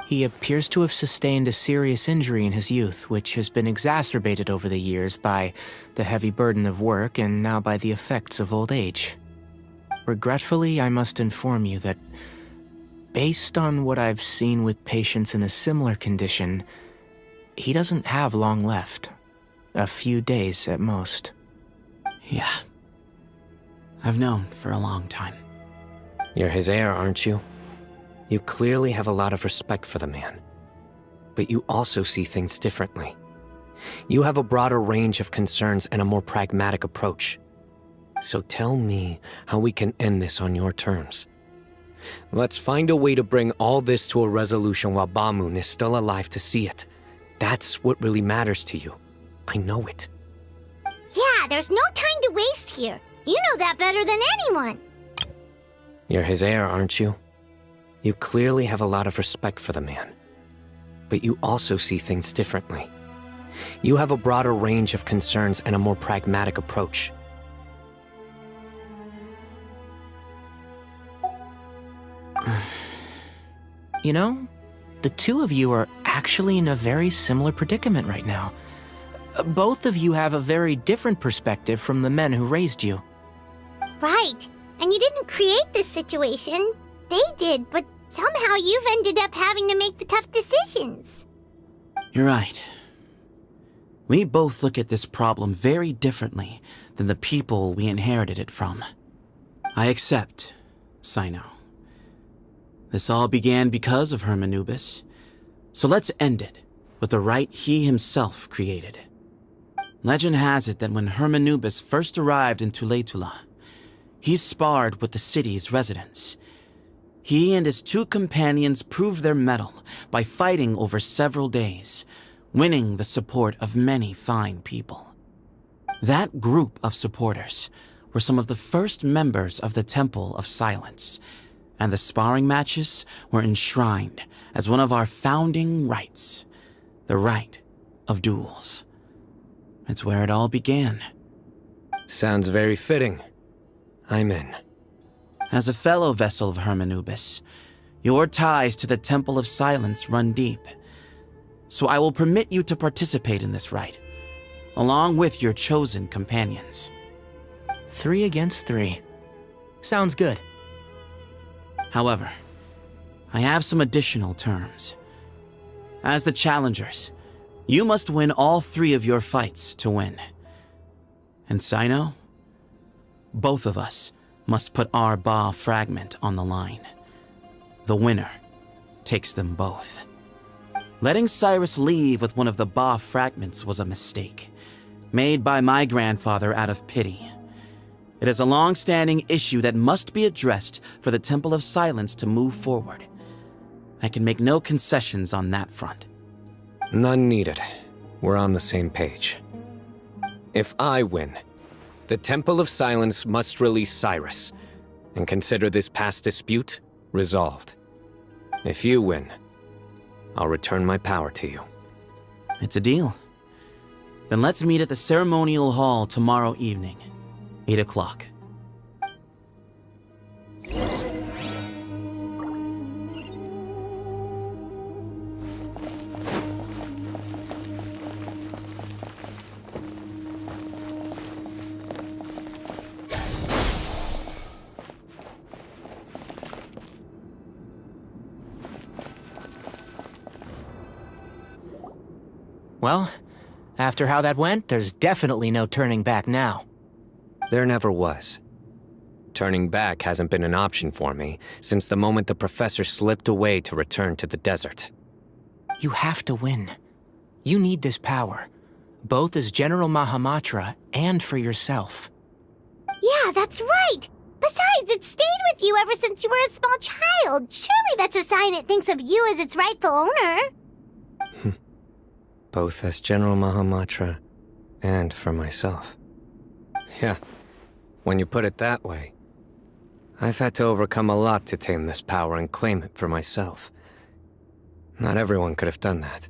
He appears to have sustained a serious injury in his youth, which has been exacerbated over the years by the heavy burden of work and now by the effects of old age. Regretfully, I must inform you that, based on what I've seen with patients in a similar condition, he doesn't have long left. A few days at most. Yeah. I've known for a long time. You're his heir, aren't you? You clearly have a lot of respect for the man. But you also see things differently. You have a broader range of concerns and a more pragmatic approach. So tell me how we can end this on your terms. Let's find a way to bring all this to a resolution while Bamoon is still alive to see it. That's what really matters to you. I know it. Yeah, there's no time to waste here. You know that better than anyone. You're his heir, aren't you? You clearly have a lot of respect for the man. But you also see things differently. You have a broader range of concerns and a more pragmatic approach. You know, the two of you are actually in a very similar predicament right now. Both of you have a very different perspective from the men who raised you. Right. And you didn't create this situation. They did, but somehow you've ended up having to make the tough decisions. You're right. We both look at this problem very differently than the people we inherited it from. I accept, Cyno. This all began because of Hermanubis, so let's end it with the right he himself created. Legend has it that when Hermanubis first arrived in Tuletula, he sparred with the city's residents. He and his two companions proved their mettle by fighting over several days, winning the support of many fine people. That group of supporters were some of the first members of the Temple of Silence, and the sparring matches were enshrined as one of our founding rights, the right of duels. It's where it all began. Sounds very fitting. I'm in. As a fellow vessel of Hermanubis, your ties to the Temple of Silence run deep. So I will permit you to participate in this rite, along with your chosen companions. 3 against 3. Sounds good. However, I have some additional terms. As the challengers, you must win all 3 of your fights to win. And Cyno, both of us must put our Ba fragment on the line. The winner takes them both. Letting Cyrus leave with one of the Ba fragments was a mistake, made by my grandfather out of pity. It is a long-standing issue that must be addressed for the Temple of Silence to move forward. I can make no concessions on that front. None needed. We're on the same page. If I win, the Temple of Silence must release Cyrus, and consider this past dispute resolved. If you win, I'll return my power to you. It's a deal. Then let's meet at the ceremonial hall tomorrow evening, 8 o'clock. Well, after how that went, there's definitely no turning back now. There never was. Turning back hasn't been an option for me since the moment the professor slipped away to return to the desert. You have to win. You need this power, both as General Mahamatra and for yourself. Yeah, that's right! Besides, it stayed with you ever since you were a small child. Surely that's a sign it thinks of you as its rightful owner. Both as General Mahamatra and for myself. Yeah, when you put it that way. I've had to overcome a lot to tame this power and claim it for myself. Not everyone could have done that.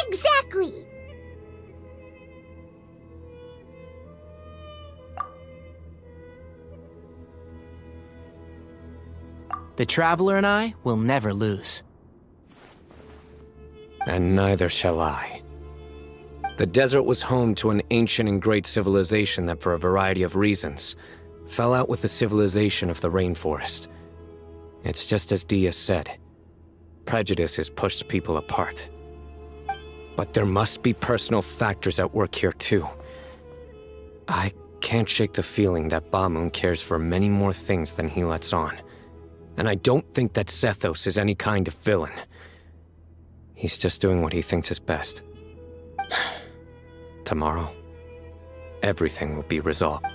Exactly! The Traveler and I will never lose. And neither shall I. The desert was home to an ancient and great civilization that, for a variety of reasons, fell out with the civilization of the rainforest. It's just as Dia said. Prejudice has pushed people apart. But there must be personal factors at work here too. I can't shake the feeling that Bamoon cares for many more things than he lets on. And I don't think that Sethos is any kind of villain. He's just doing what he thinks is best. Tomorrow, everything will be resolved.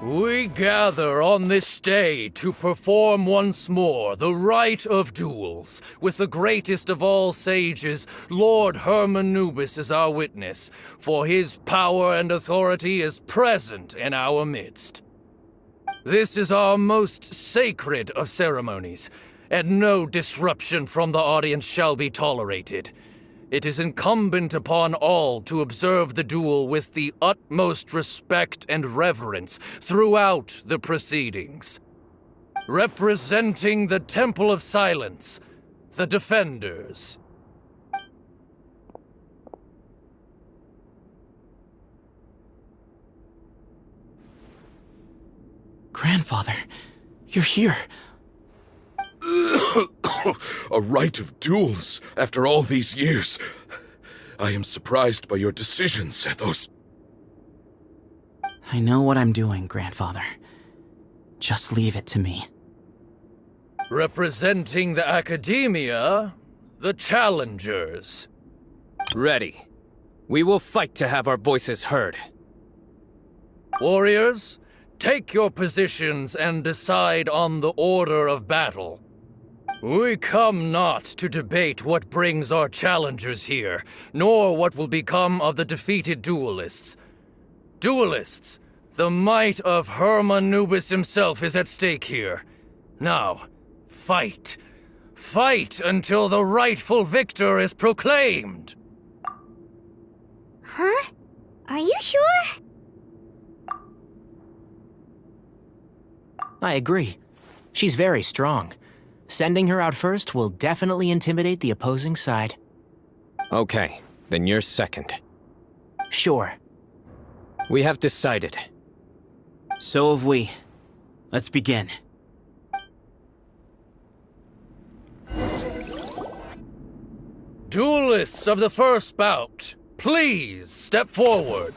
We gather on this day to perform once more the rite of duels, with the greatest of all sages, Lord Hermanubis, as our witness, for his power and authority is present in our midst. This is our most sacred of ceremonies, and no disruption from the audience shall be tolerated. It is incumbent upon all to observe the duel with the utmost respect and reverence throughout the proceedings. Representing the Temple of Silence, the defenders. Grandfather, you're here. A rite of duels after all these years. I am surprised by your decisions, Ethos. I know what I'm doing, Grandfather. Just leave it to me. Representing the Academia, the challengers. Ready. We will fight to have our voices heard. Warriors, take your positions and decide on the order of battle. We come not to debate what brings our challengers here, nor what will become of the defeated duelists. Duelists, the might of Hermanubis himself is at stake here. Now, fight. Fight until the rightful victor is proclaimed! Huh? Are you sure? I agree. She's very strong. Sending her out first will definitely intimidate the opposing side. Okay, then you're second. Sure. We have decided. So have we. Let's begin. Duelists of the first bout, please step forward.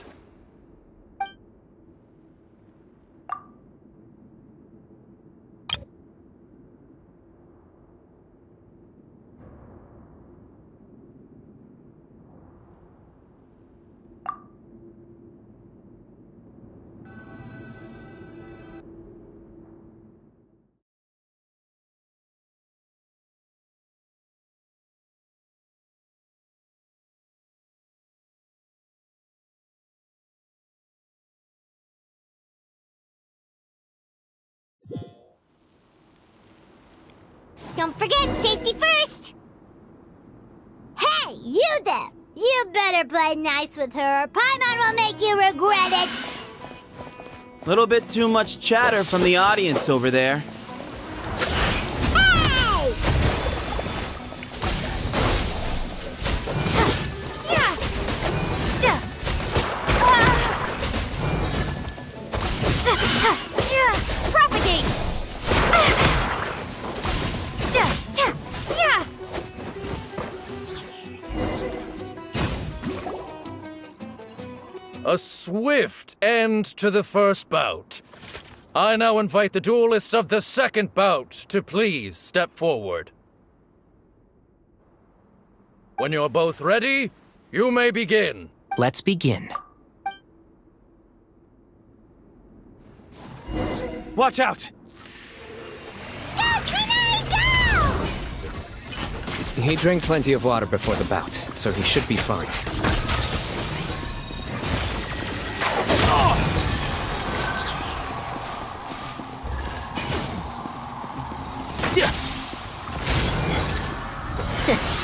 Don't forget, safety first! Hey, you there! You better play nice with her, or Paimon will make you regret it! Little bit too much chatter from the audience over there. Hey! Propagate! A swift end to the first bout. I now invite the duelists of the second bout to please step forward. When you're both ready, you may begin. Let's begin. Watch out! He drank plenty of water before the bout, so he should be fine.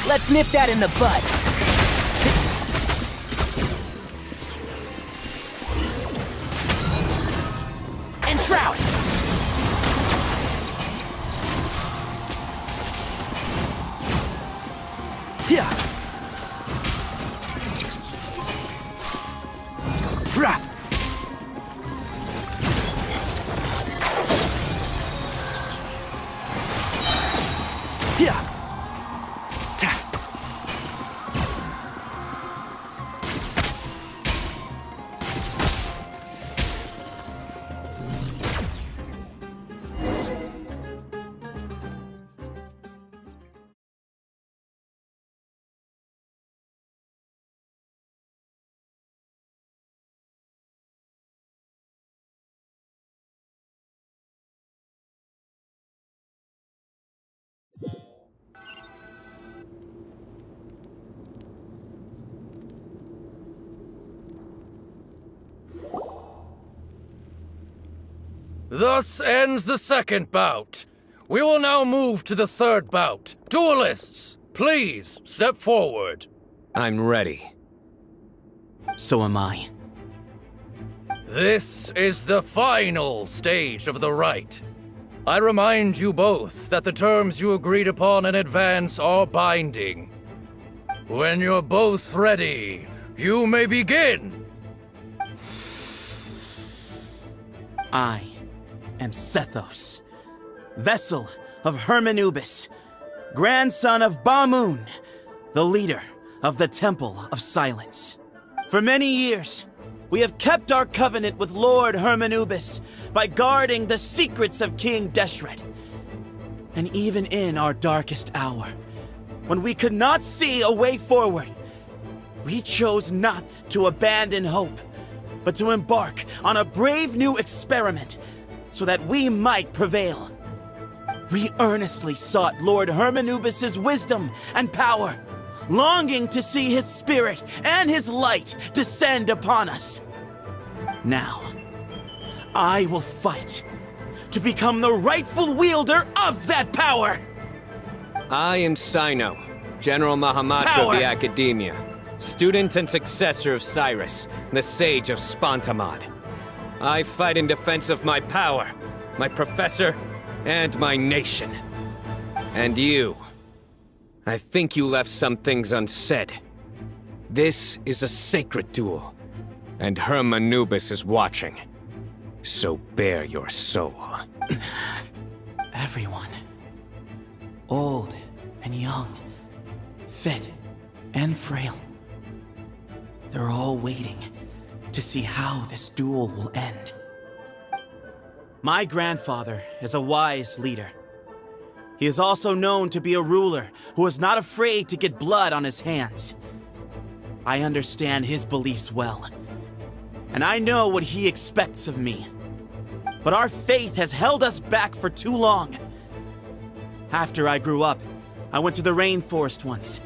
Let's nip that in the bud. And shroud! Yeah. Rah. Yeah. Ta. Thus ends the second bout. We will now move to the third bout. Duelists, please step forward. I'm ready. So am I. This is the final stage of the rite. I remind you both that the terms you agreed upon in advance are binding. When you're both ready, you may begin. I am Sethos, vessel of Hermanubis, grandson of Bamoon, the leader of the Temple of Silence. For many years, we have kept our covenant with Lord Hermanubis by guarding the secrets of King Deshret. And even in our darkest hour, when we could not see a way forward, we chose not to abandon hope, but to embark on a brave new experiment so that we might prevail. We earnestly sought Lord Hermanubis' wisdom and power, longing to see his spirit and his light descend upon us. Now, I will fight to become the rightful wielder of that power! I am Cyno, General Mahamatra of the Academia, student and successor of Cyrus, the Sage of Spantamad. I fight in defense of my power, my professor, and my nation. And you. I think you left some things unsaid. This is a sacred duel, and Hermanubis is watching. So bare your soul. Everyone, old and young, fit and frail, they're all waiting to see how this duel will end. My grandfather is a wise leader. He is also known to be a ruler who is not afraid to get blood on his hands. I understand his beliefs well, and I know what he expects of me. But our faith has held us back for too long. After I grew up, I went to the rainforest once,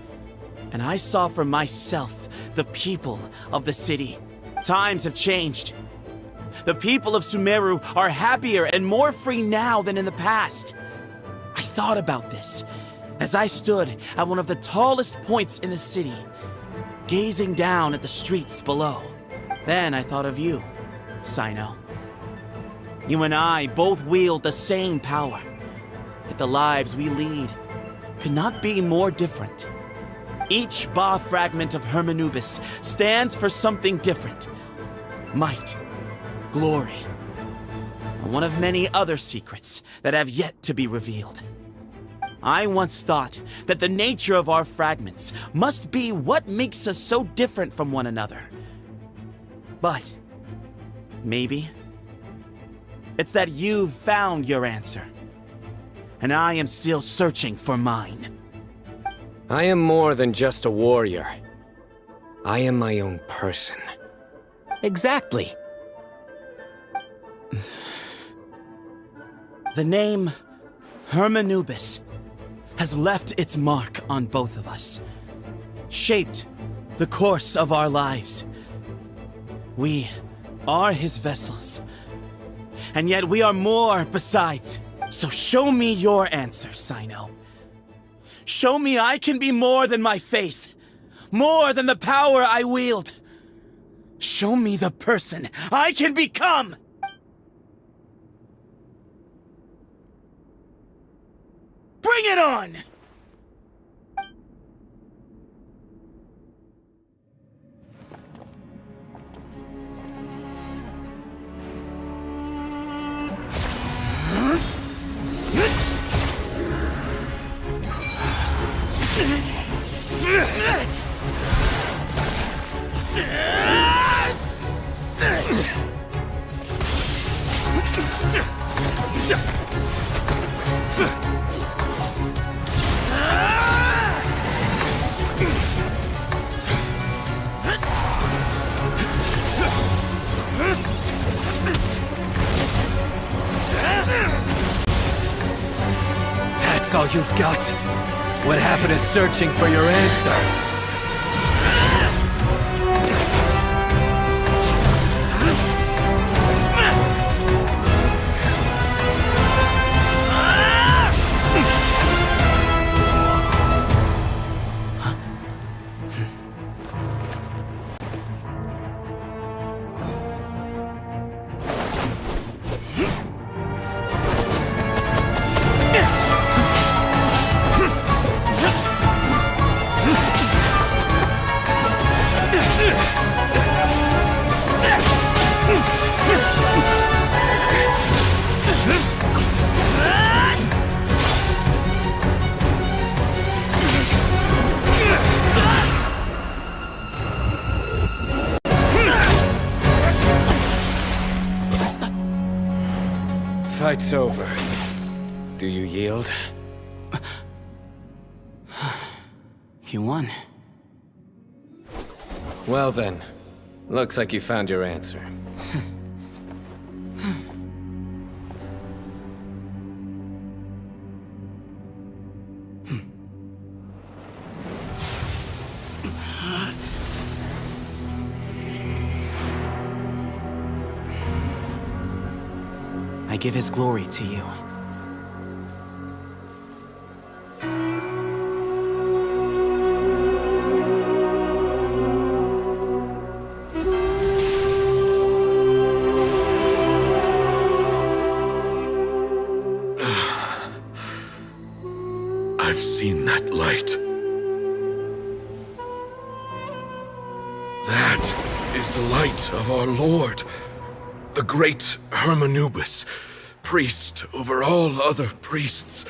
and I saw for myself the people of the city. Times have changed. The people of Sumeru are happier and more free now than in the past. I thought about this as I stood at one of the tallest points in the city, gazing down at the streets below. Then I thought of you, Cyno. You and I both wield the same power, yet the lives we lead could not be more different. Each Ba fragment of Hermanubis stands for something different. Might, glory, and one of many other secrets that have yet to be revealed. I once thought that the nature of our fragments must be what makes us so different from one another. But maybe it's that you've found your answer, and I am still searching for mine. I am more than just a warrior. I am my own person. Exactly. The name Hermanubis has left its mark on both of us, shaped the course of our lives. We are his vessels, and yet we are more besides. So show me your answer, Cyno. Show me I can be more than my faith, more than the power I wield. Show me the person I can become! Bring it on! That's all you've got? What happened to searching for your answer? fight's over. Do you yield? You won. Well then, looks like you found your answer. I give his glory to you. I've seen that light. That is the light of our Lord, the great Hermanubis, priest over all other priests.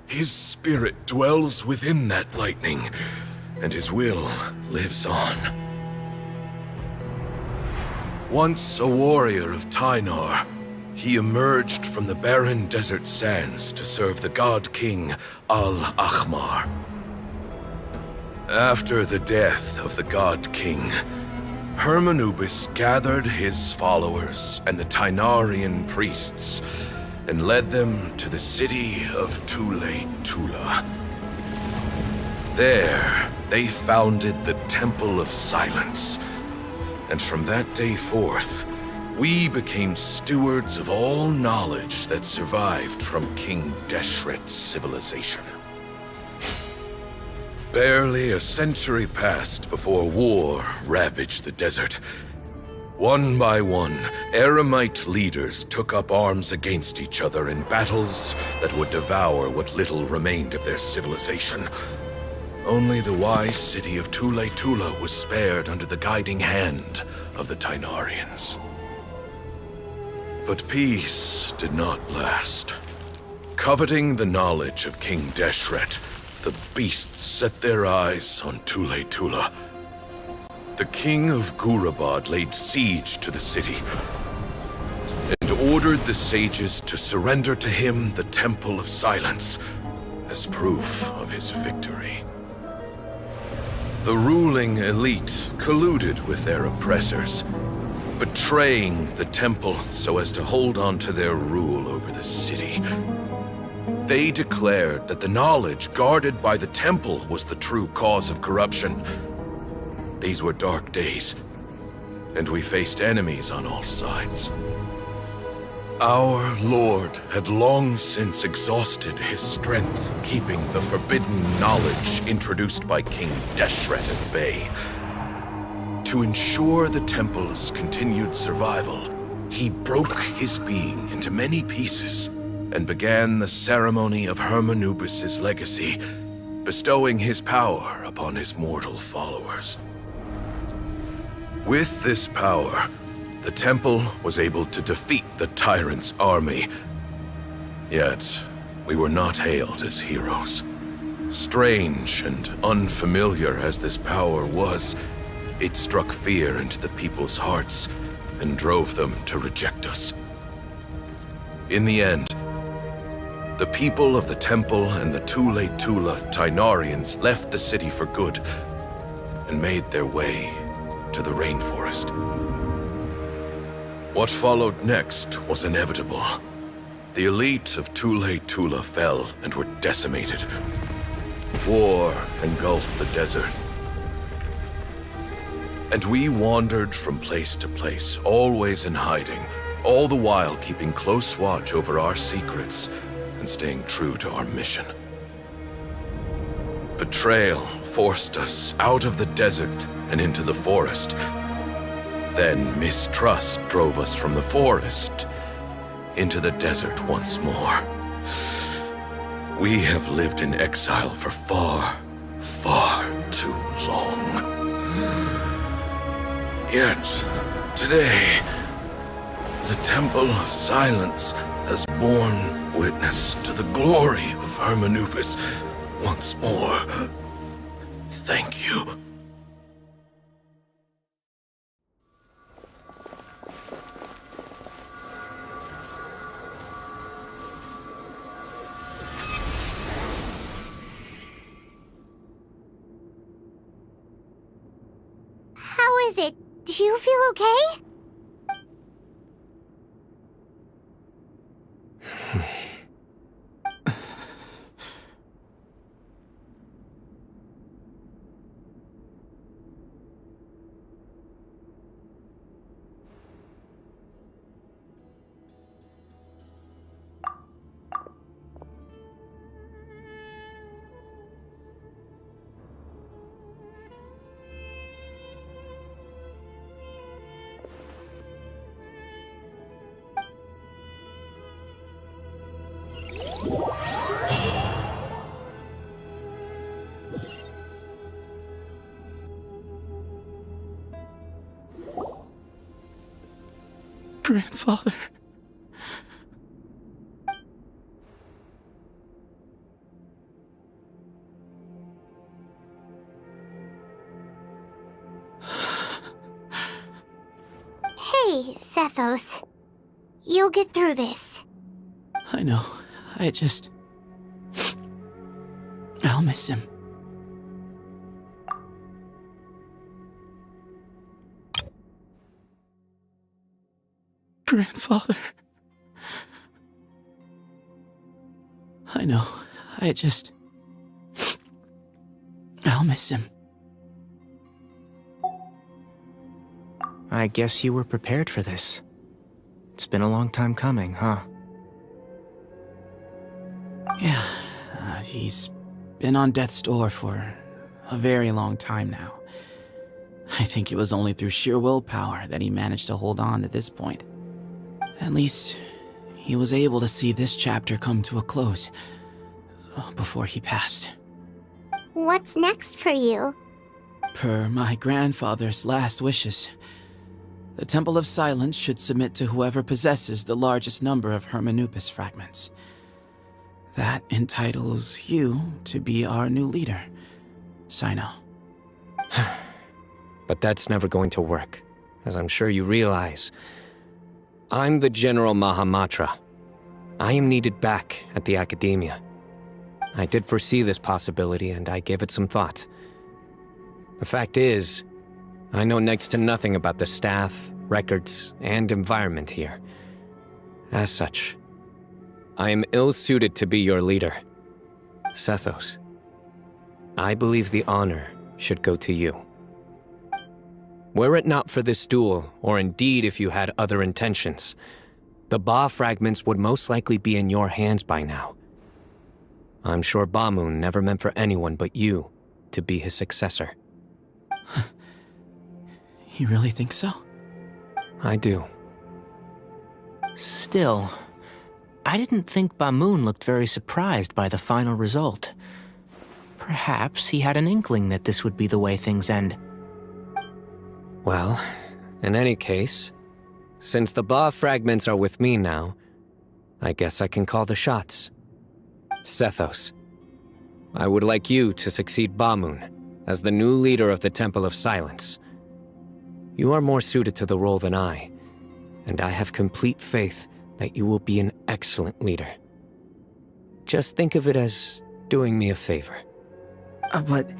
His spirit dwells within that lightning, and his will lives on. Once a warrior of Tynar, he emerged from the barren desert sands to serve the god king Al-Ahmar. After the death of the god king, Hermanubis gathered his followers and the Tynarian priests and led them to the city of Tule-Tula. There, they founded the Temple of Silence, and from that day forth, we became stewards of all knowledge that survived from King Deshret's civilization. Barely a century passed before war ravaged the desert. One by one, Eremite leaders took up arms against each other in battles that would devour what little remained of their civilization. Only the wise city of Tule-Tula was spared under the guiding hand of the Tynarians. But peace did not last. Coveting the knowledge of King Deshret, the beasts set their eyes on Tule-Tula. The king of Gurabad laid siege to the city and ordered the sages to surrender to him the Temple of Silence as proof of his victory. The ruling elite colluded with their oppressors, betraying the temple so as to hold on to their rule over the city. They declared that the knowledge guarded by the temple was the true cause of corruption. These were dark days, and we faced enemies on all sides. Our Lord had long since exhausted his strength, keeping the forbidden knowledge introduced by King Deshret at bay. To ensure the temple's continued survival, he broke his being into many pieces and began the ceremony of Hermanubis' legacy, bestowing his power upon his mortal followers. With this power, the temple was able to defeat the tyrant's army. Yet, we were not hailed as heroes. Strange and unfamiliar as this power was, it struck fear into the people's hearts and drove them to reject us. In the end, the people of the temple and the Tule-Tula Tynarians left the city for good and made their way to the rainforest. What followed next was inevitable. The elite of Tule-Tula fell and were decimated. War engulfed the desert. And we wandered from place to place, always in hiding, all the while keeping close watch over our secrets and staying true to our mission. Betrayal forced us out of the desert and into the forest. Then mistrust drove us from the forest into the desert once more. We have lived in exile for far, far too long. Yet, today, the Temple of Silence has borne witness to the glory of Hermanubis once more. Thank you. is it? Do you feel okay? Grandfather. Hey, Sethos. You'll get through this. I know. I'll miss him. Grandfather. I know. I'll miss him. I guess you were prepared for this. It's been a long time coming, huh? Yeah, he's been on death's door for a very long time now. I think it was only through sheer willpower that he managed to hold on to this point. At least, he was able to see this chapter come to a close before he passed. What's next for you? Per my grandfather's last wishes, the Temple of Silence should submit to whoever possesses the largest number of Hermanupis fragments. That entitles you to be our new leader, Cyno. But that's never going to work, as I'm sure you realize. I'm the General Mahamatra. I am needed back at the Academia. I did foresee this possibility, and I gave it some thought. The fact is, I know next to nothing about the staff, records, and environment here. As such, I am ill-suited to be your leader. Sethos, I believe the honor should go to you. Were it not for this duel, or indeed if you had other intentions, the Ba fragments would most likely be in your hands by now. I'm sure Bamoon never meant for anyone but you to be his successor. You really think so? I do. Still, I didn't think Bamoon looked very surprised by the final result. Perhaps he had an inkling that this would be the way things end. Well, in any case, since the Ba fragments are with me now, I guess I can call the shots. Sethos, I would like you to succeed Bamoon as the new leader of the Temple of Silence. You are more suited to the role than I, and I have complete faith that you will be an excellent leader. Just think of it as doing me a favor. But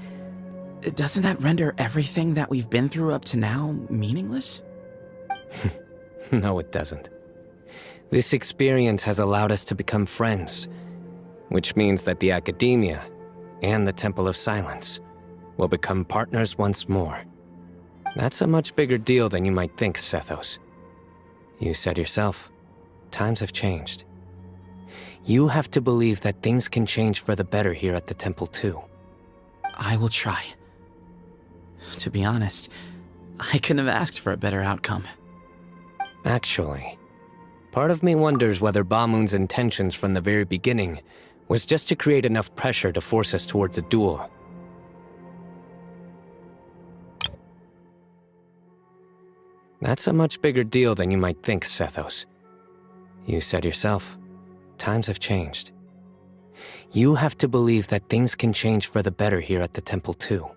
doesn't that render everything that we've been through up to now meaningless? No, it doesn't. This experience has allowed us to become friends, which means that the Academia and the Temple of Silence will become partners once more. That's a much bigger deal than you might think, Sethos. You said yourself, times have changed. You have to believe that things can change for the better here at the Temple too. I will try. To be honest, I couldn't have asked for a better outcome. Actually, part of me wonders whether Bamoon's intentions from the very beginning was just to create enough pressure to force us towards a duel. That's a much bigger deal than you might think, Sethos. You said yourself, times have changed. You have to believe that things can change for the better here at the Temple too.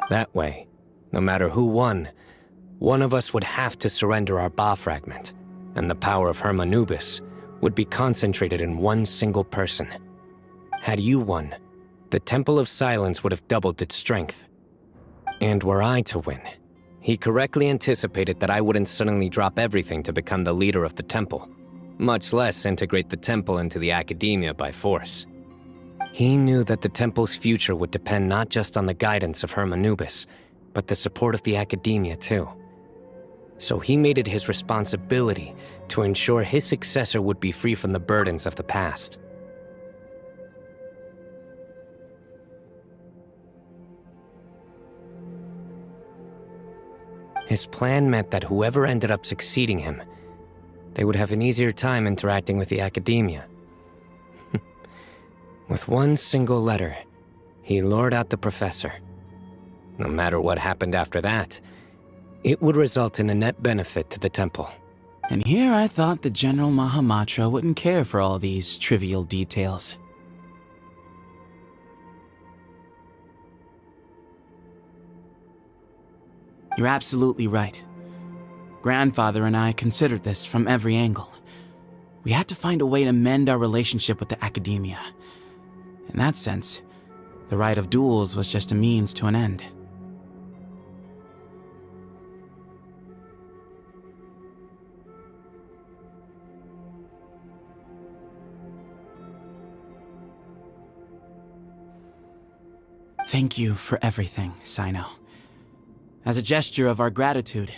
That way, no matter who won, one of us would have to surrender our Ba fragment, and the power of Hermanubis would be concentrated in one single person. Had you won, the Temple of Silence would have doubled its strength. And were I to win, he correctly anticipated that I wouldn't suddenly drop everything to become the leader of the temple, much less integrate the temple into the academia by force. He knew that the temple's future would depend not just on the guidance of Hermanubis, but the support of the academia too. So he made it his responsibility to ensure his successor would be free from the burdens of the past. His plan meant that whoever ended up succeeding him, they would have an easier time interacting with the academia. With one single letter, he lured out the professor. No matter what happened after that, it would result in a net benefit to the temple. And here I thought the General Mahamatra wouldn't care for all these trivial details. You're absolutely right. Grandfather and I considered this from every angle. We had to find a way to mend our relationship with the academia. In that sense, the right of duels was just a means to an end. Thank you for everything, Cyno. As a gesture of our gratitude,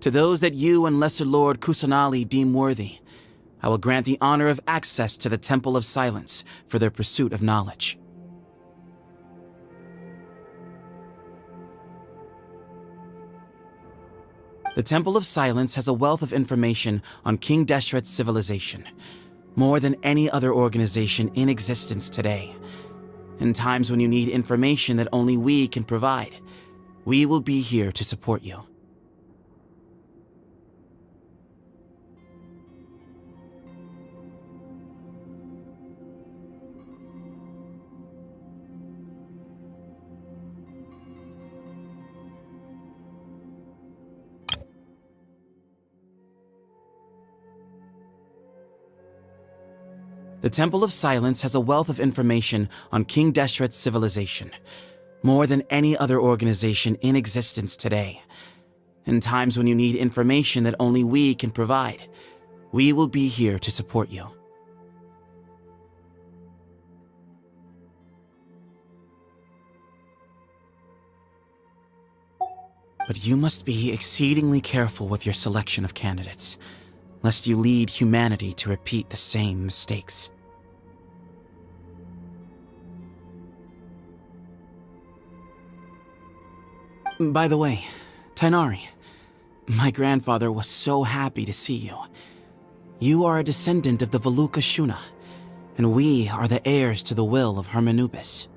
to those that you and Lesser Lord Kusanali deem worthy, I will grant the honor of access to the Temple of Silence for their pursuit of knowledge. The Temple of Silence has a wealth of information on King Deshret's civilization, more than any other organization in existence today. In times when you need information that only we can provide, we will be here to support you. The Temple of Silence has a wealth of information on King Deshret's civilization, more than any other organization in existence today. In times when you need information that only we can provide, we will be here to support you. But you must be exceedingly careful with your selection of candidates, lest you lead humanity to repeat the same mistakes. By the way, Tainari, my grandfather was so happy to see you. You are a descendant of the Veluka Shuna, and we are the heirs to the will of Hermanubis.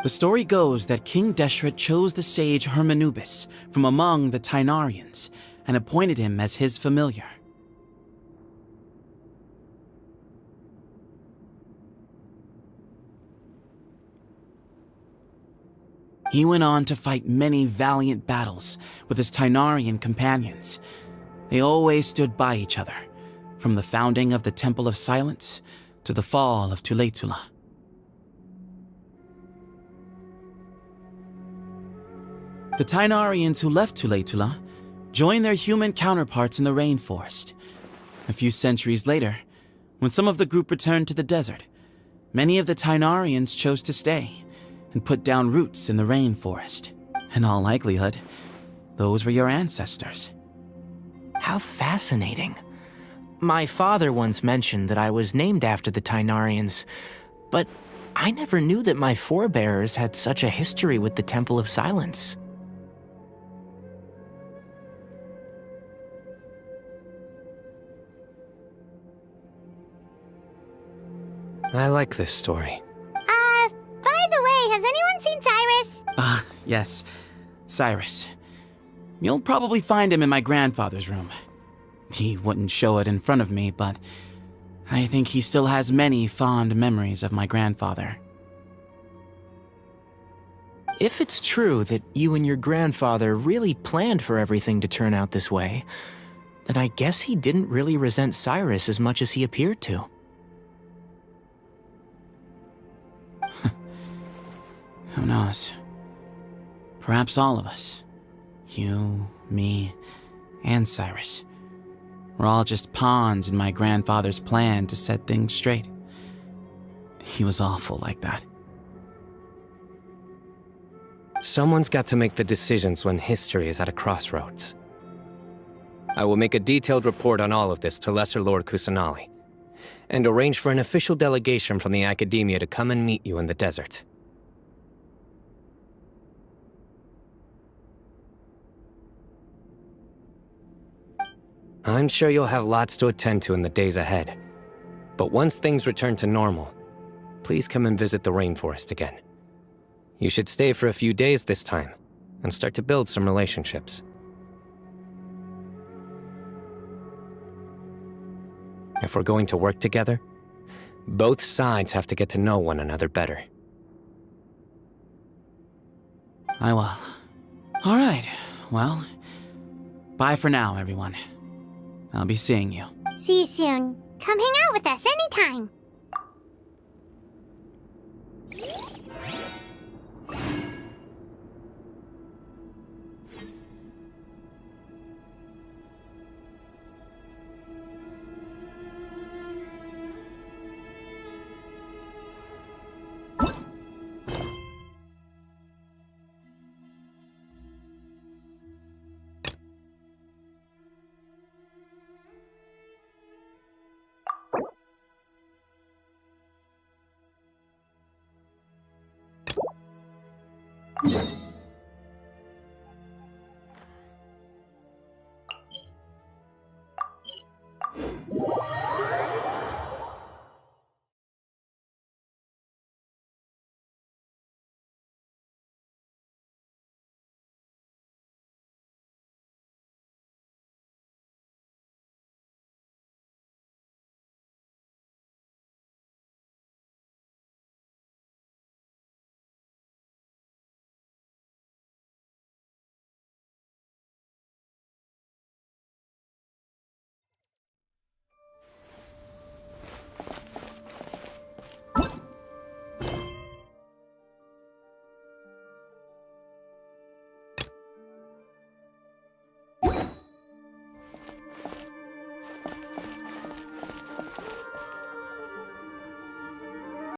The story goes that King Deshret chose the sage Hermanubis from among the Tainarians and appointed him as his familiar. He went on to fight many valiant battles with his Tainarian companions. They always stood by each other, from the founding of the Temple of Silence to the fall of Tuletula. The Tainarians who left Tuletula joined their human counterparts in the rainforest. A few centuries later, when some of the group returned to the desert, many of the Tainarians chose to stay and put down roots in the rainforest. In all likelihood, those were your ancestors. How fascinating. My father once mentioned that I was named after the Tainarians, but I never knew that my forebears had such a history with the Temple of Silence. I like this story. By the way, has anyone seen Cyrus? Yes. Cyrus. You'll probably find him in my grandfather's room. He wouldn't show it in front of me, but I think he still has many fond memories of my grandfather. If it's true that you and your grandfather really planned for everything to turn out this way, then I guess he didn't really resent Cyrus as much as he appeared to. Who knows? Perhaps all of us. You, me, and Cyrus. We're all just pawns in my grandfather's plan to set things straight. He was awful like that. Someone's got to make the decisions when history is at a crossroads. I will make a detailed report on all of this to Lesser Lord Kusanali, and arrange for an official delegation from the Academia to come and meet you in the desert. I'm sure you'll have lots to attend to in the days ahead, but once things return to normal, please come and visit the rainforest again. You should stay for a few days this time, and start to build some relationships. If we're going to work together, both sides have to get to know one another better. I will. Alright, well, bye for now, everyone. I'll be seeing you. See you soon. Come hang out with us anytime.